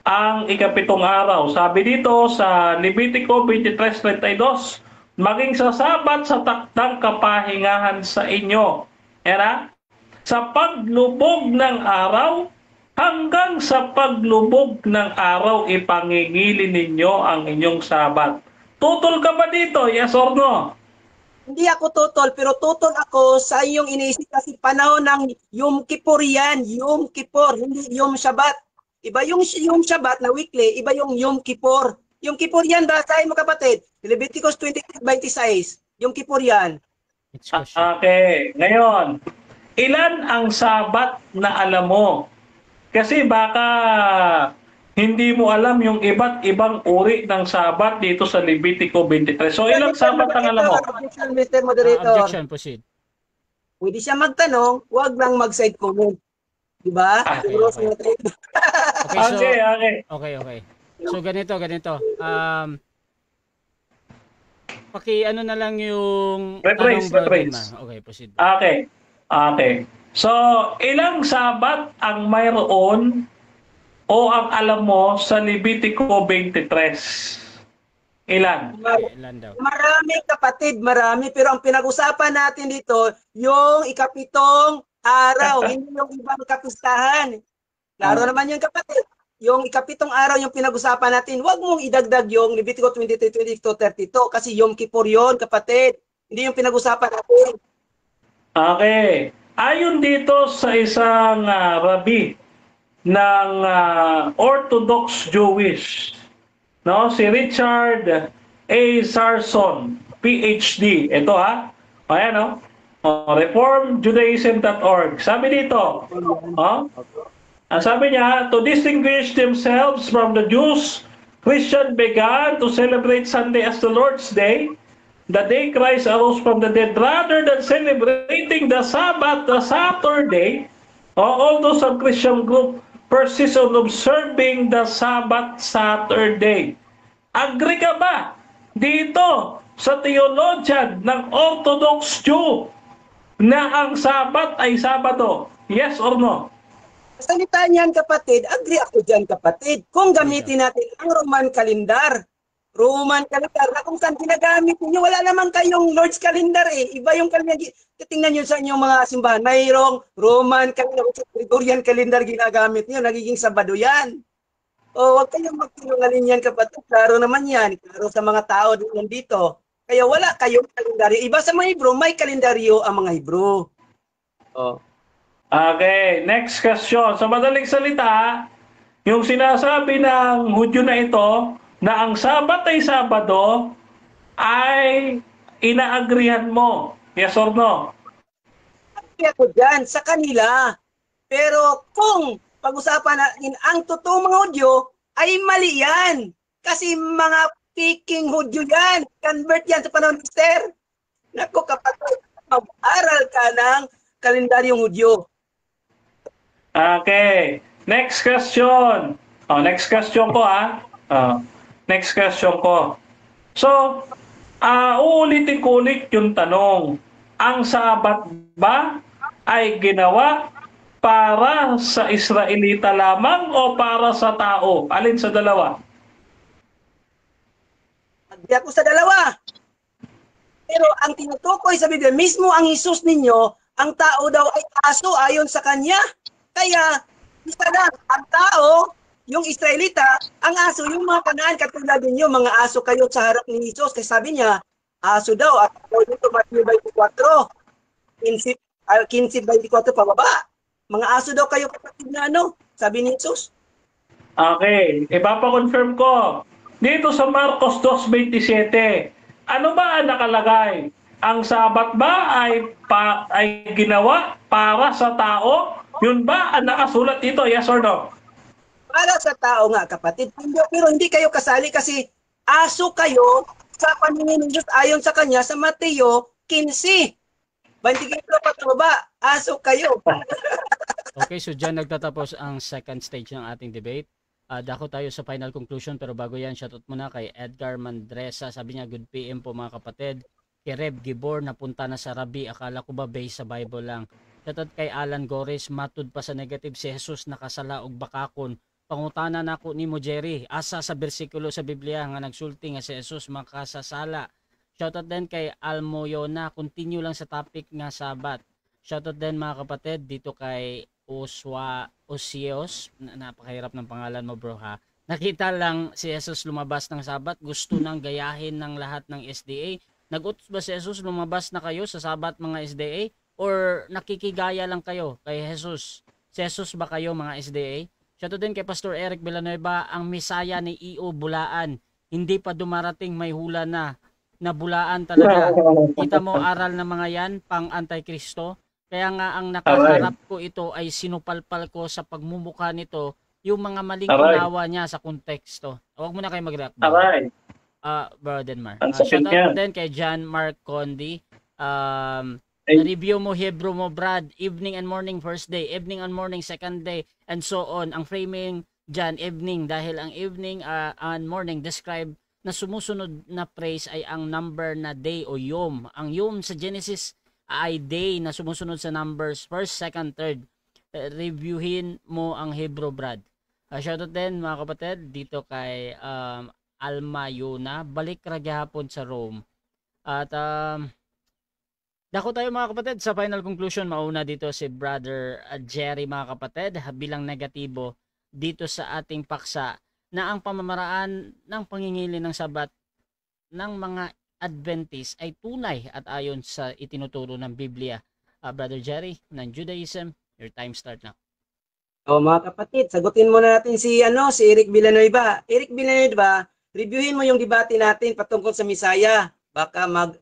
ang ikapitong araw. Sabi dito sa Levitico 23:32, maging sa Sabat sa takdang kapahingahan sa inyo. Era? Sa paglubog ng araw, hanggang sa paglubog ng araw, ipangingili ninyo ang inyong Sabat. Tutol ka ba dito? Yes or no? Hindi ako tutol, pero tutol ako sa iyong iniisip kasi panahon ng Yom Kippur yan. Yom Kippur, hindi Yom Shabbat. Iba yung Yom Shabbat na weekly, iba yung Yom Kippur. Yom Kippur yan, basahin mo kapatid. Leviticus 23:26. Yom Kippur yan. Next question. Okay. Ngayon, ilan ang sabat na alam mo? Kasi baka hindi mo alam yung iba't ibang uri ng sabat dito sa Levitico 23. So, ilang sabat ang alam mo? Objection, Mr. Moderator. Objection, proceed. Pwede siya magtanong, huwag lang mag-side comment. Diba? Okay, Siguro okay. Okay, so, Okay. So, ganito. Ano na lang yung Rephrase. Brother Ma. Okay, proceed. Okay. So, ilang sabat ang mayroon o ang alam mo sa Levitico 23? Ilan? Okay, ilan daw? Marami kapatid, marami. Pero ang pinag-usapan natin dito, yung ikapitong araw, hindi yung ibang kapistahan. Klaro naman yung kapatid. Yung ikapitong araw yung pinag-usapan natin, huwag mong idagdag yung Levitico 23, 22, 32 kasi Yom Kippur yun, kapatid. Hindi yung pinag-usapan natin. Okay. Ayon dito sa isang rabbi ng Orthodox Jewish, no, si Richard A. Sarson, PhD. Ito ayan no. reformjudaism.org. Sabi dito, sabi niya, to distinguish themselves from the Jews, Christian began to celebrate Sunday as the Lord's Day, the day Christ arose from the dead, rather than celebrating the Sabbath, the Saturday. Although some Christian group persist on observing the Sabbath Saturday. Agree ka ba dito sa theologian ng Orthodox Jew na ang Sabat ay Sabado? Yes or no? Salita niyan kapatid, agree ako dyan kapatid. Kung gamitin natin ang Roman calendar na kung saan ginagamit niyo, wala naman kayong Lord's calendar eh. Iba yung calendar. Tingnan niyo sa inyong mga simbahan, mayroong Roman calendar, Gregorian calendar ginagamit niyo, nagiging Sabado yan. O wag kayong magsinungaling yan kapatid. Klaro naman yan, klaro sa mga tao dito. Kaya wala kayong kalendaryo. Iba sa mga Hebrew, may kalendaryo ang mga Hebrew. Okay, next question. Sa madaling salita, yung sinasabi ng Hudyo na ito, na ang Sabat ay Sabado, ay inaagrihan mo. Yes or no? Kaya ko dyan sa kanila. Pero kung pag-usapan natin ang totoong mga Hudyo, ay mali yan. Kasi mga peking Hudyo yan. Convert yan sa panahon ni Esther. Naku kapatid, mag-aral ka ng kalendaryong Hudyo. Okay. Next question. Next question ko Next question ko. So, uulitin ko ulit yung tanong. Ang Sabat ba ay ginawa para sa Israelita lamang o para sa tao? Alin sa dalawa? Hindi ako sa dalawa. Pero ang tinutukoy sa Biblia, mismo ang Hesus ninyo, ang tao daw ay aso ayon sa kanya. Kaya, isa lang, ang tao, yung Israelita, ang aso, yung mga Kanaan, katulad ninyo, mga aso kayo sa harap ni Hesus. Kasi sabi niya, aso daw, at according to Matthew 24, 15-24 pababa. Mga aso daw kayo kapatid na sabi ni Hesus. Okay, ipapakonfirm ko. Dito sa Marcos 2:27, ano ba ang nakalagay? Ang Sabat ba ay ginawa para sa tao? Yun ba ang nakasulat dito? Yes or no? Para sa tao nga kapatid. Pero hindi kayo kasali kasi aso kayo sa paningin ng Diyos ayon sa kanya sa Mateo 15. 24 pataba, aso kayo. Okay, so dyan nagtatapos ang second stage ng ating debate. Dako tayo sa final conclusion, pero bago yan, shoutout muna kay Edgar Mandresa. Sabi niya, good PM po mga kapatid. Kay Reb Gibor, napunta na sa Rabi. Akala ko ba based sa Bible lang. Shoutout kay Alan Gores, matud pa sa negative si Jesus nakasala og bakakon. Pangutana na ko ni mo Jerry, asa sa bersikulo sa Biblia nga nagsulti nga si Jesus makasasala. Shoutout din kay Almoyona, continue lang sa topic nga Sabat. Shoutout din mga kapatid dito kay Osios, napakahirap ng pangalan mo bro ha. Nakita lang si Jesus lumabas ng Sabat, gusto nang gayahin ng lahat ng SDA. Nag-utos ba si Jesus lumabas na kayo sa Sabat mga SDA? Or nakikigaya lang kayo kay Jesus? Si Jesus ba kayo mga SDA? Shoutout din kay Pastor Eric Villanueva, ang Misaya ni EO Bulaan. Hindi pa dumarating, may hula na. Nabulaan talaga. Kita mo aral ng mga yan, pang Antikristo. Kaya nga ang nakaharap ko ito ay sinupalpal ko sa pagmumukha nito yung mga maling unawa niya sa konteksto. Huwag mo na kayo mag-react. Brother Denmar. Shout out din kay John Mark Condi. Na-review mo Hebrew mo, Brad. Evening and morning first day, evening and morning second day, and so on. Ang framing dyan, evening, dahil ang evening and morning describe na sumusunod na phrase ay ang number na day o yom. Ang yom sa Genesis ay day na sumusunod sa numbers, first, second, third. Reviewin mo ang Hebrew, Brad. Shoutout din mga kapatid dito kay Alma Yuna. Balik ra gyapon sa Rome. At dako tayo mga kapatid sa final conclusion. Mauna dito si Brother Jerry mga kapatid bilang negatibo dito sa ating paksa na ang pamamaraan ng pangingili ng sabat ng mga Adventist ay tunay at ayon sa itinuturo ng Biblia. Brother Jerry ng Judaism, your time start now. Mga kapatid, sagutin muna natin si Eric Villanueva. Eric Villanueva, reviewin mo yung debate natin patungkol sa Misaya. Baka hindi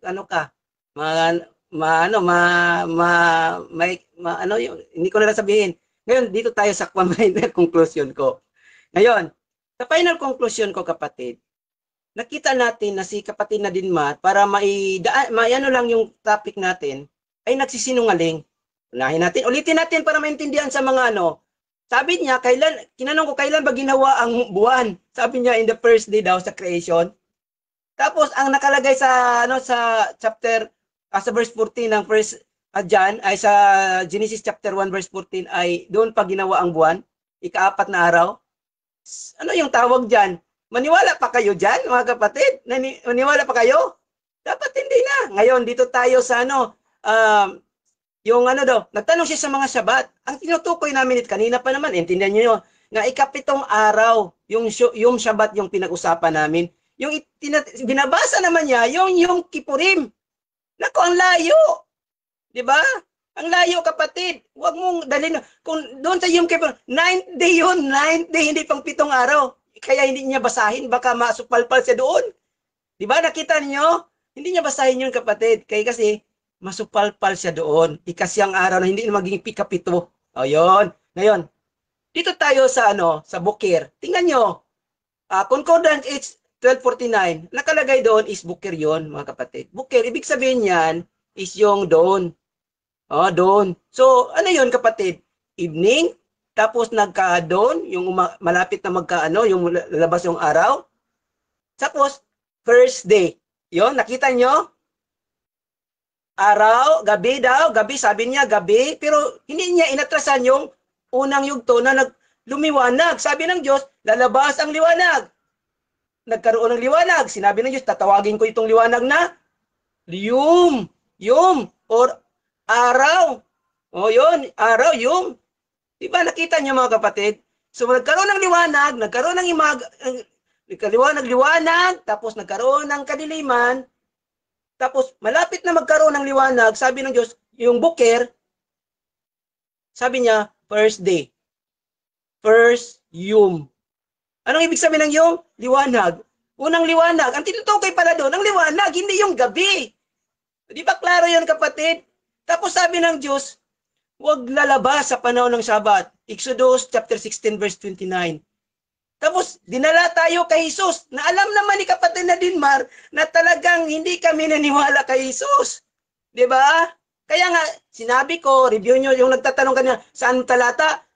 ko na sabihin. Ngayon, dito tayo sa final conclusion ko. Ngayon, sa final conclusion ko kapatid, nakita natin na si kapatid na Dinmat para ano lang yung topic natin ay nagsisinungaling. Ulitin natin para maintindihan sa mga Sabi niya, kinanong ko kailan ba ginawa ang buwan? Sabi niya in the first day daw sa creation. Tapos ang nakalagay sa chapter sa verse 14 ng first John ay sa Genesis chapter 1 verse 14 ay doon pa ginawa ang buwan, ika-4 na araw. Ano yung tawag diyan? Maniwala pa kayo diyan, mga kapatid? Maniwala pa kayo? Dapat hindi na. Ngayon dito tayo sa nagtanong siya sa mga Sabat. Ang tinutukoy namin kanina pa naman, intindihan niyo nga ikapitong araw, yung Sabat yung pinag-usapan namin. Yung binabasa naman niya, yung Kipurim. Nako, ang layo. 'Di ba? Ang layo kapatid. Huwag mong dalhin. Kung doon sa yung Kipurim, 9th day yun, 9th day, hindi pang 7 araw. Kaya hindi niya basahin, baka masupalpal siya doon. 'Di ba? Nakita niyo? Hindi niya basahin yun kapatid. Kasi masupalpal siya doon. Ikasyang araw na hindi na maging pika-pito. O, yun. Ngayon, dito tayo sa Bukir. Tingnan nyo. Concordance H 1249. Nakalagay doon is Bukir yon mga kapatid. Bukir, ibig sabihin yan is yung dawn. Dawn. So, ano yun kapatid? Evening, tapos nagka-dawn, yung malapit na yung lalabas yung araw. Tapos, first day. Yon, nakita nyo? Araw, gabi daw, gabi, sabi niya gabi, pero hindi niya inatrasan yung unang yugto na lumiwanag. Sabi ng Diyos, lalabas ang liwanag. Nagkaroon ng liwanag. Sinabi ng Diyos, tatawagin ko itong liwanag na yum, or araw. O yun, araw, yum. Diba nakita niyo mga kapatid? So nagkaroon ng liwanag, nagkaroon ng liwanag, tapos nagkaroon ng kadiliman. Tapos, malapit na magkaroon ng liwanag, sabi ng Diyos, yung Bukir, sabi niya, first day. First yum. Anong ibig sabihin ng yum? Liwanag. Unang liwanag. Ang tinutukoy pala doon, ang liwanag, hindi yung gabi. Di ba klaro yan kapatid? Tapos sabi ng Diyos, huwag lalabas sa panahon ng Sabat. Exodus chapter 16 verse 29. Tapos, dinala tayo kay Jesus. Na alam naman ni kapatid na Dinmar na talagang hindi kami naniwala kay Jesus. Diba? Kaya nga, sinabi ko, review nyo yung nagtatanong kanina, saan talata?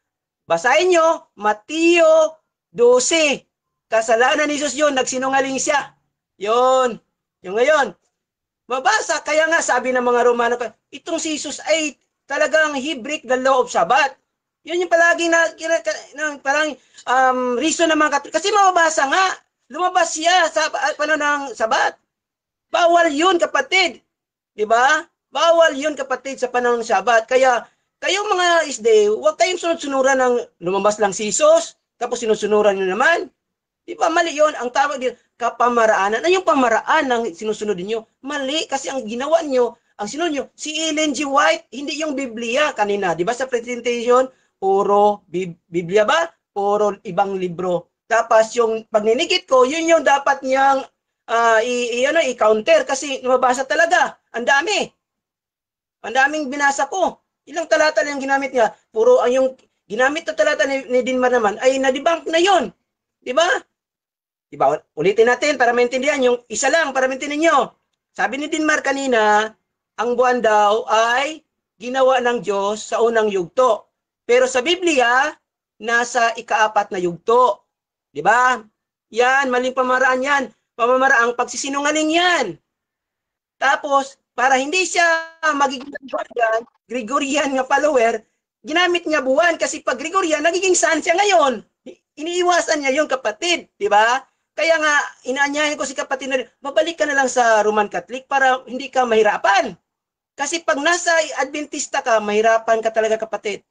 Basahin nyo, Mateo 12. Kasalanan ni Jesus yun, nagsinungaling siya. Yun. Yung ngayon, mabasa, kaya nga sabi ng mga Romano, itong si Jesus ay talagang he break the law of Sabbath. Yun yung palaging parang reason ng mga Katoliko. Kasi mababasa nga, lumabas siya sa panahon ng Sabat. Bawal yun kapatid. Diba? Bawal yun kapatid sa panahon ng Sabat. Kaya, kayong mga isde, huwag kayong sunod-sunuran ng lumabas lang si Jesus, tapos sinusunuran nyo naman. Diba? Mali yun. Ang tawag din, kapamaraanan. Ano yung pamaraan ng sinusunod niyo? Mali. Kasi ang ginawa nyo, ang sinunod nyo, si Ellen G. White, hindi yung Biblia kanina. Diba sa presentation, puro Biblia ba? Puro ibang libro. Tapos yung pagninigit ko, yun yung dapat niyang i-counter kasi mabasa talaga. Ang dami. Ang daming binasa ko. Ilang talata lang ginamit niya. Puro ang yung ginamit na talata ni Dinmar naman ay na-debunk na yon. Di ba? Di ba? Ulitin natin para maintindihan. Yung isa lang para maintindihan nyo. Sabi ni Dinmar kanina, ang buwan daw ay ginawa ng Diyos sa unang yugto. Pero sa Biblia, nasa ika-4 na yugto. Di ba? Yan, maling pamamaraan yan. Pamamaraang pagsisinungaling yan. Tapos, para hindi siya magiging Gregorian nga follower, ginamit niya buwan kasi pag Gregorian, nagiging saan siya ngayon? Iniiwasan niya yung kapatid, di ba? Kaya nga, inaanyayan ko si kapatid na mabalik ka na lang sa Roman Catholic para hindi ka mahirapan. Kasi pag nasa Adventista ka, mahirapan ka talaga kapatid.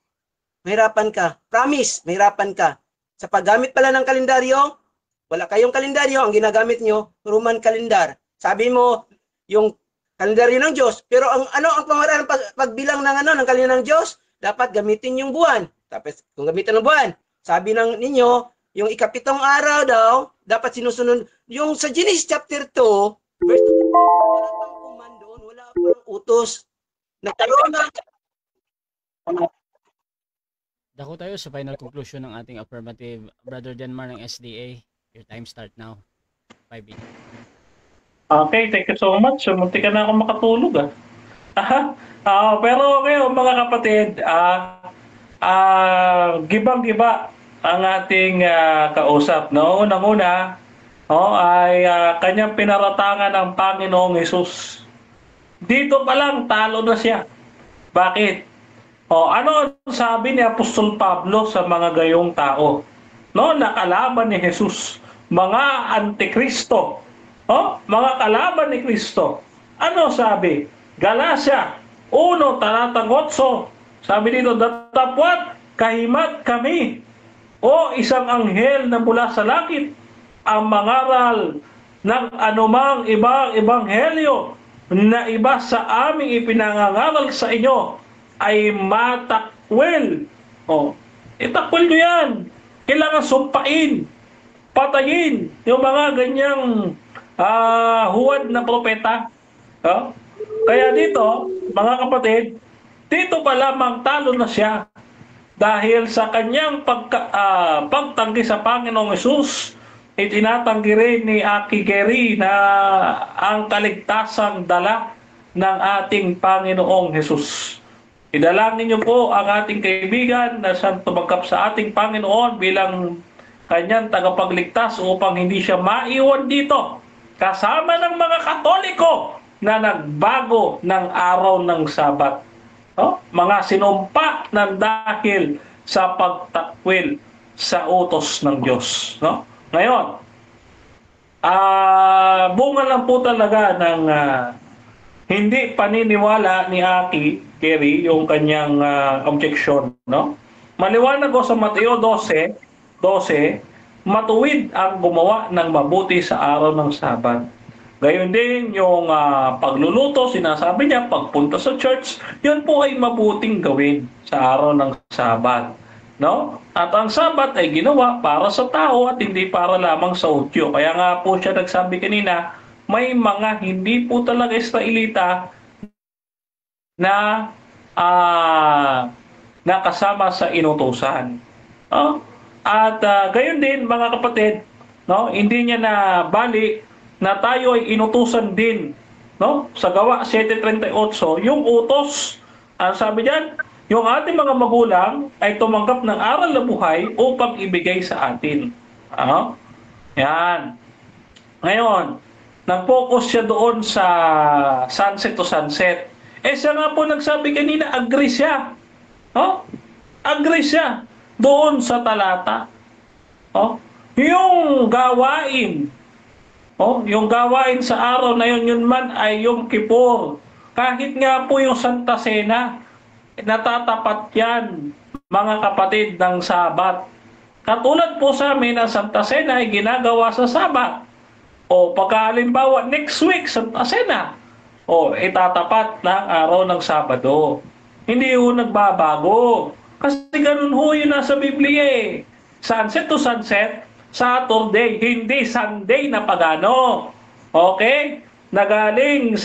Mahirapan ka. Promise, mahirapan ka. Sa paggamit pala ng kalendaryo, wala kayong kalendaryo, ang ginagamit nyo, Roman calendar. Sabi mo, yung kalendaryo ng Diyos, pero ang pamaraan pagbilang ng ng kalendaryo ng Diyos, dapat gamitin yung buwan. Tapos kung gamitin ng buwan, sabi ng ninyo, yung ikapitong araw daw, dapat sinusunod yung sa Genesis chapter 2, verse 2, wala pang command doon, wala pang utos. Nagkaroon na Dako tayo sa final conclusion ng ating affirmative. Brother Denmar ng SDA, your time start now. 5 minutes. Okay, thank you so much. Munti ka na ako makatulog pero okay, mga kapatid, gibang-giba ang ating kausap. No? Unang-una, ay kanyang pinaratangan ng Panginoong Hesus. Dito pa lang, talo na siya. Bakit? Ano sabi ni Apostol Pablo sa mga gayong tao? No, nakalaban ni Jesus, mga antikristo. Mga kalaban ni Kristo. Ano sabi? Galacia 1, talatang 8. Sabi dito, datapwat kahimat kami, o isang anghel na mula sa langit, ang mangaral ng anumang ibang ebanghelyo na iba sa aming ipinangangaral sa inyo ay matakwil. Itakwil nyo yan. Kailangan sumpain, patayin yung mga ganyang huwad na propeta. Kaya dito, mga kapatid, dito pa lamang talo na siya dahil sa kanyang pagtanggi sa Panginoong Hesus. Itinatanggi rin ni Aki Geri na ang kaligtasang dala ng ating Panginoong Hesus. Idalangin niyo po ang ating kaibigan na siyang tumagkap sa ating Panginoon bilang kanyang tagapagligtas upang hindi siya maiwan dito kasama ng mga Katoliko na nagbago ng araw ng Sabat. Mga sinumpa ng dahil sa pagtakwil sa utos ng Diyos. Ngayon, bunga lang po talaga ng hindi paniniwala ni Aki Geri yung kanyang objection. Maliwanag ko sa Mateo 12, matuwid ang gumawa ng mabuti sa araw ng Sabat. Gayon din yung pagluluto, sinasabi niya, pagpunta sa church, yun po ay mabuting gawin sa araw ng Sabat. At ang Sabat ay ginawa para sa tao at hindi para lamang sa udyo. Kaya nga po siya nagsabi kanina, may mga hindi po talaga Israelita na nakasama sa inutusan. At gayon din mga kapatid, hindi niya na bali na tayo ay inutusan din, sa Gawa 7:38, yung utos, sabi diyan, yung ating mga magulang ay tumanggap ng aral na buhay upang ibigay sa atin. Yan. Ngayon, nag-focus siya doon sa sunset to sunset. Siya nga po nagsabi kanina, agree siya. Agree siya doon sa talata. Yung gawain, yung gawain sa araw na yun man ay Yom Kippur. Kahit nga po yung Santa Cena, natatapat yan, mga kapatid, ng Sabat. Katulad po sa amin, ang Santa Cena ay ginagawa sa Sabat. Pagkahalimbawa, next week, Santa Cena, itatapat ng araw ng Sabado. Hindi ho nagbabago. Kasi ganun ho yun nasa Biblia . Sunset to sunset, Saturday, hindi Sunday na pagano. Okay? Nagaling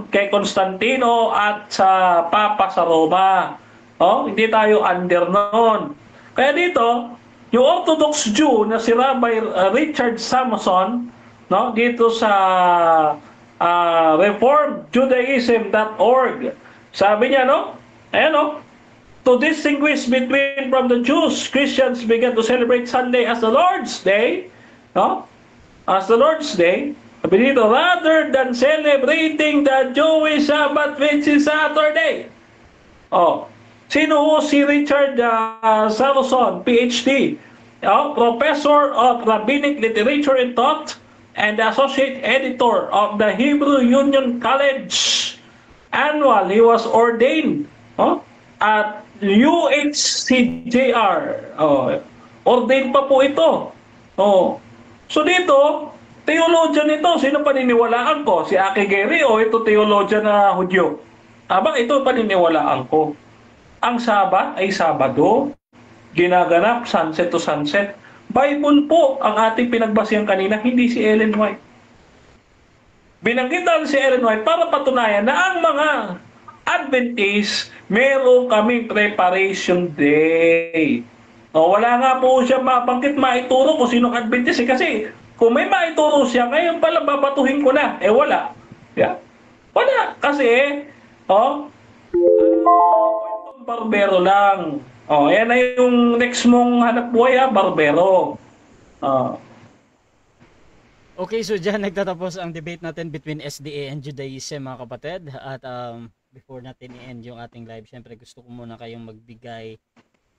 kay Constantino at sa Papa sa Roma. Hindi tayo under noon. Kaya dito, yung Orthodox Jew na si Rabbi Richard Samson, no, dito sa reformedjudaism.org, sabi niya, no, ayan, no, to distinguish between from the Jews, Christians began to celebrate Sunday as the Lord's Day, no, as the Lord's Day, sabi dito, rather than celebrating the Jewish Sabbath, which is Saturday. Sino ho si Richard Samson, PhD, Professor of Rabbinic Literature and Thought, and Associate Editor of the Hebrew Union College Annual. He was ordained at UHCJR. Ordained pa po ito. So dito, theologian ito. Sino paniniwalaan ko? Si Aki Geri o ito theologian na Hudyo? Ito paniniwalaan ko. Ang Sabat ay Sabado, ginaganap sunset to sunset. Bible po ang ating pinagbasihan kanina, hindi si Ellen White. Binanggitan si Ellen White para patunayan na ang mga Adventist, meron kaming preparation day. Wala nga po siya mabangkit, maituro kung sinong Adventist. Kasi kung may maituro siya, ngayon pala babatuhin ko na. Wala. Yeah? Wala. Kasi, barbero lang. Yan na yung next mong hanap buhay, barbero. Okay, so dyan nagtatapos ang debate natin between SDA and Judaism, mga kapatid. At before natin i-end yung ating live, syempre gusto ko muna kayong magbigay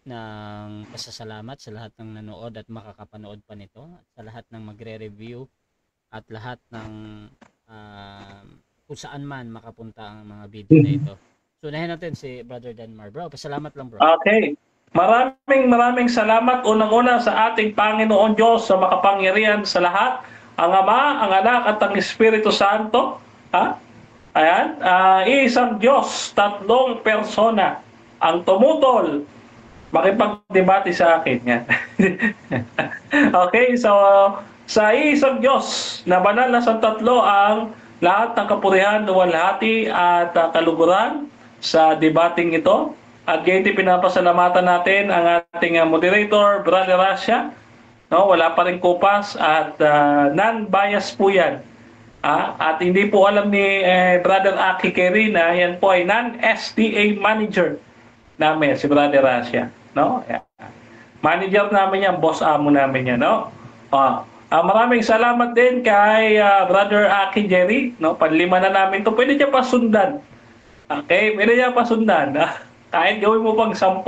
ng pasasalamat sa lahat ng nanood at makakapanood pa nito, at sa lahat ng magre-review at lahat ng kung saan man makapunta ang mga video na ito. So, unahin natin si Brother Denmar. Bro, pasalamat lang, bro. Okay. Maraming salamat unang-una sa ating Panginoon Diyos sa makapangyarihan sa lahat. Ang Ama, ang Anak at ang Espiritu Santo. Ayan. Isang Diyos, tatlong persona. Ang tumutol. Makipagdebate sa akin. Yan. Okay, so sa isang Diyos na banal na sa tatlo ang lahat ng kapurihan, luwalhati at kaluguran sa debating ito. At gayon din pinapasalamatan natin ang ating moderator, Brother Rasha. Wala pa rin kupas at non-bias po yan. At hindi po alam ni Brother Aki Kerina, yan po ay non-SDA manager namin, si Brother Rasha. Manager namin yan, boss amo namin yan. Maraming salamat din kay Brother Aki Jerry. Panlima na namin to. Pwede niya pasundan. Okay, pwede niya pasundan. Kahit gawin mo pang 10.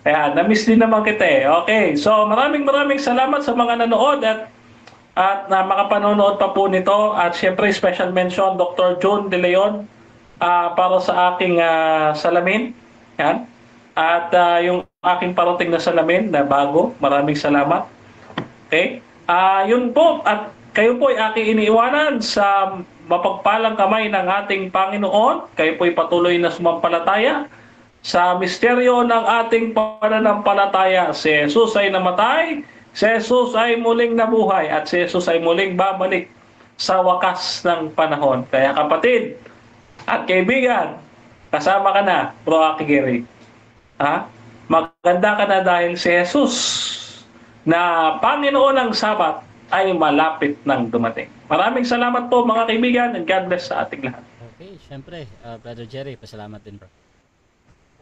Kaya, na-miss din naman kita eh. Okay, so maraming salamat sa mga nanood at na makapanonood pa po nito. At syempre, special mention, Dr. John De Leon para sa aking salamin. Yan. At yung aking parating na salamin na bago. Maraming salamat. Okay? Yun po. At kayo po ay aking iniiwanan sa mapagpalang kamay ng ating Panginoon. Kayo po'y patuloy na sumampalataya sa misteryo ng ating pananampalataya. Si Jesus ay namatay, si Jesus ay muling nabuhay, at si Jesus ay muling babalik sa wakas ng panahon. Kaya kapatid at kaibigan, kasama ka na, Bro Aki Geri. Maganda ka na dahil si Jesus na Panginoon ng Sabat ay malapit nang dumating. Maraming salamat po mga kaibigan, and God bless sa ating lahat. Okay, syempre, Brother Jerry, pasalamat din, bro.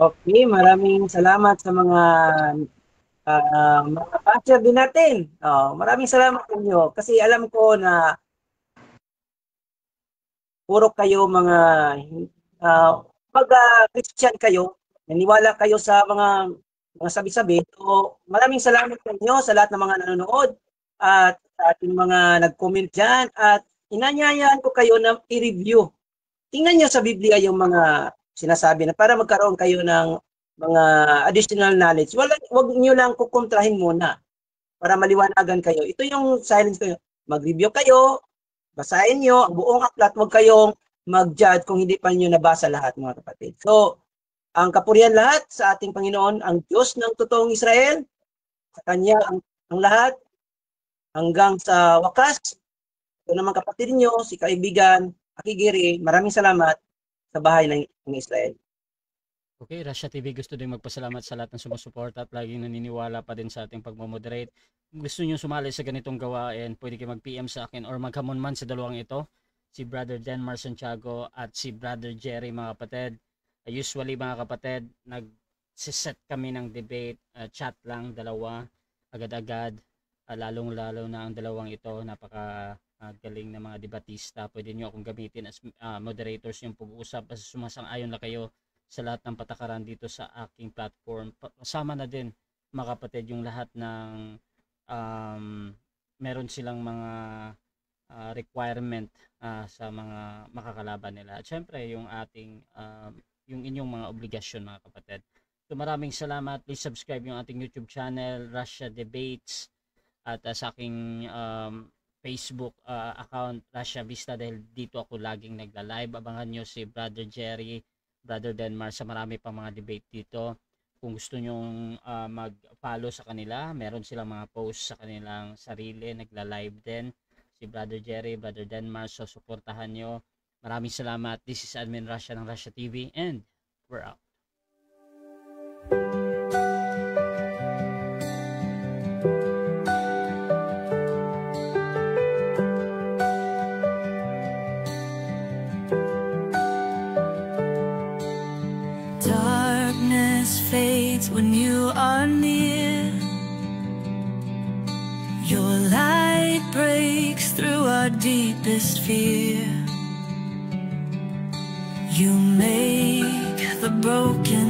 Okay, maraming salamat sa mga patcher din natin. Maraming salamat sa inyo kasi alam ko na puro kayo mga Christian kayo, naniwala kayo sa mga sabi-sabi. So, maraming salamat sa inyo sa lahat ng mga nanonood at sa ating mga nag-comment dyan, at inanyayaan ko kayo na i-review. Tingnan nyo sa Biblia yung mga sinasabi na para magkaroon kayo ng mga additional knowledge. Wag nyo lang kukontrahin muna para maliwanagan kayo. Ito yung silence kayo. Mag-review kayo, basahin nyo ang buong aklat, wag kayong mag-judge kung hindi pa nyo nabasa lahat, mga kapatid. So, ang kapurihan lahat sa ating Panginoon, ang Diyos ng totoong Israel, sa Kanya ang lahat, hanggang sa wakas. Ito naman kapatid niyo, si kaibigan Aki Geri, maraming salamat sa bahay ng Israel. Okay, Russia TV gusto din magpasalamat sa lahat ng sumusuporta at laging naniniwala pa din sa ating pagmamoderate. Kung gusto nyo sumali sa ganitong gawain, pwede kayo mag-PM sa akin or maghamon man sa dalawang ito, si Brother Denmar Santiago at si Brother Jerry, mga kapatid. Usually mga kapatid, nag-set kami ng debate, chat lang, dalawa, agad-agad, lalong-lalo na ang dalawang ito, napaka galing na mga debatista. Pwede nyo akong gamitin as moderators yung pag-uusap kasi sumasang-ayon na kayo sa lahat ng patakaran dito sa aking platform. Kasama na din mga kapatid yung lahat ng meron silang mga requirement sa mga makakalaban nila. At syempre yung ating yung inyong mga obligasyon mga kapatid. So maraming salamat. Please subscribe yung ating YouTube channel, Russia Debates, at sa aking Facebook account, Russia Vista, dahil dito ako laging nagla-live. Abangan nyo si Brother Jerry, Brother Denmar sa marami pang mga debate dito. Kung gusto nyong mag-follow sa kanila, meron silang mga posts sa kanilang sarili, nagla-live din. Si Brother Jerry, Brother Denmar, so suportahan nyo. Maraming salamat. This is Admin Russia ng Russia TV and we're out. Fades when you are near. Your light breaks through our deepest fear. You make the broken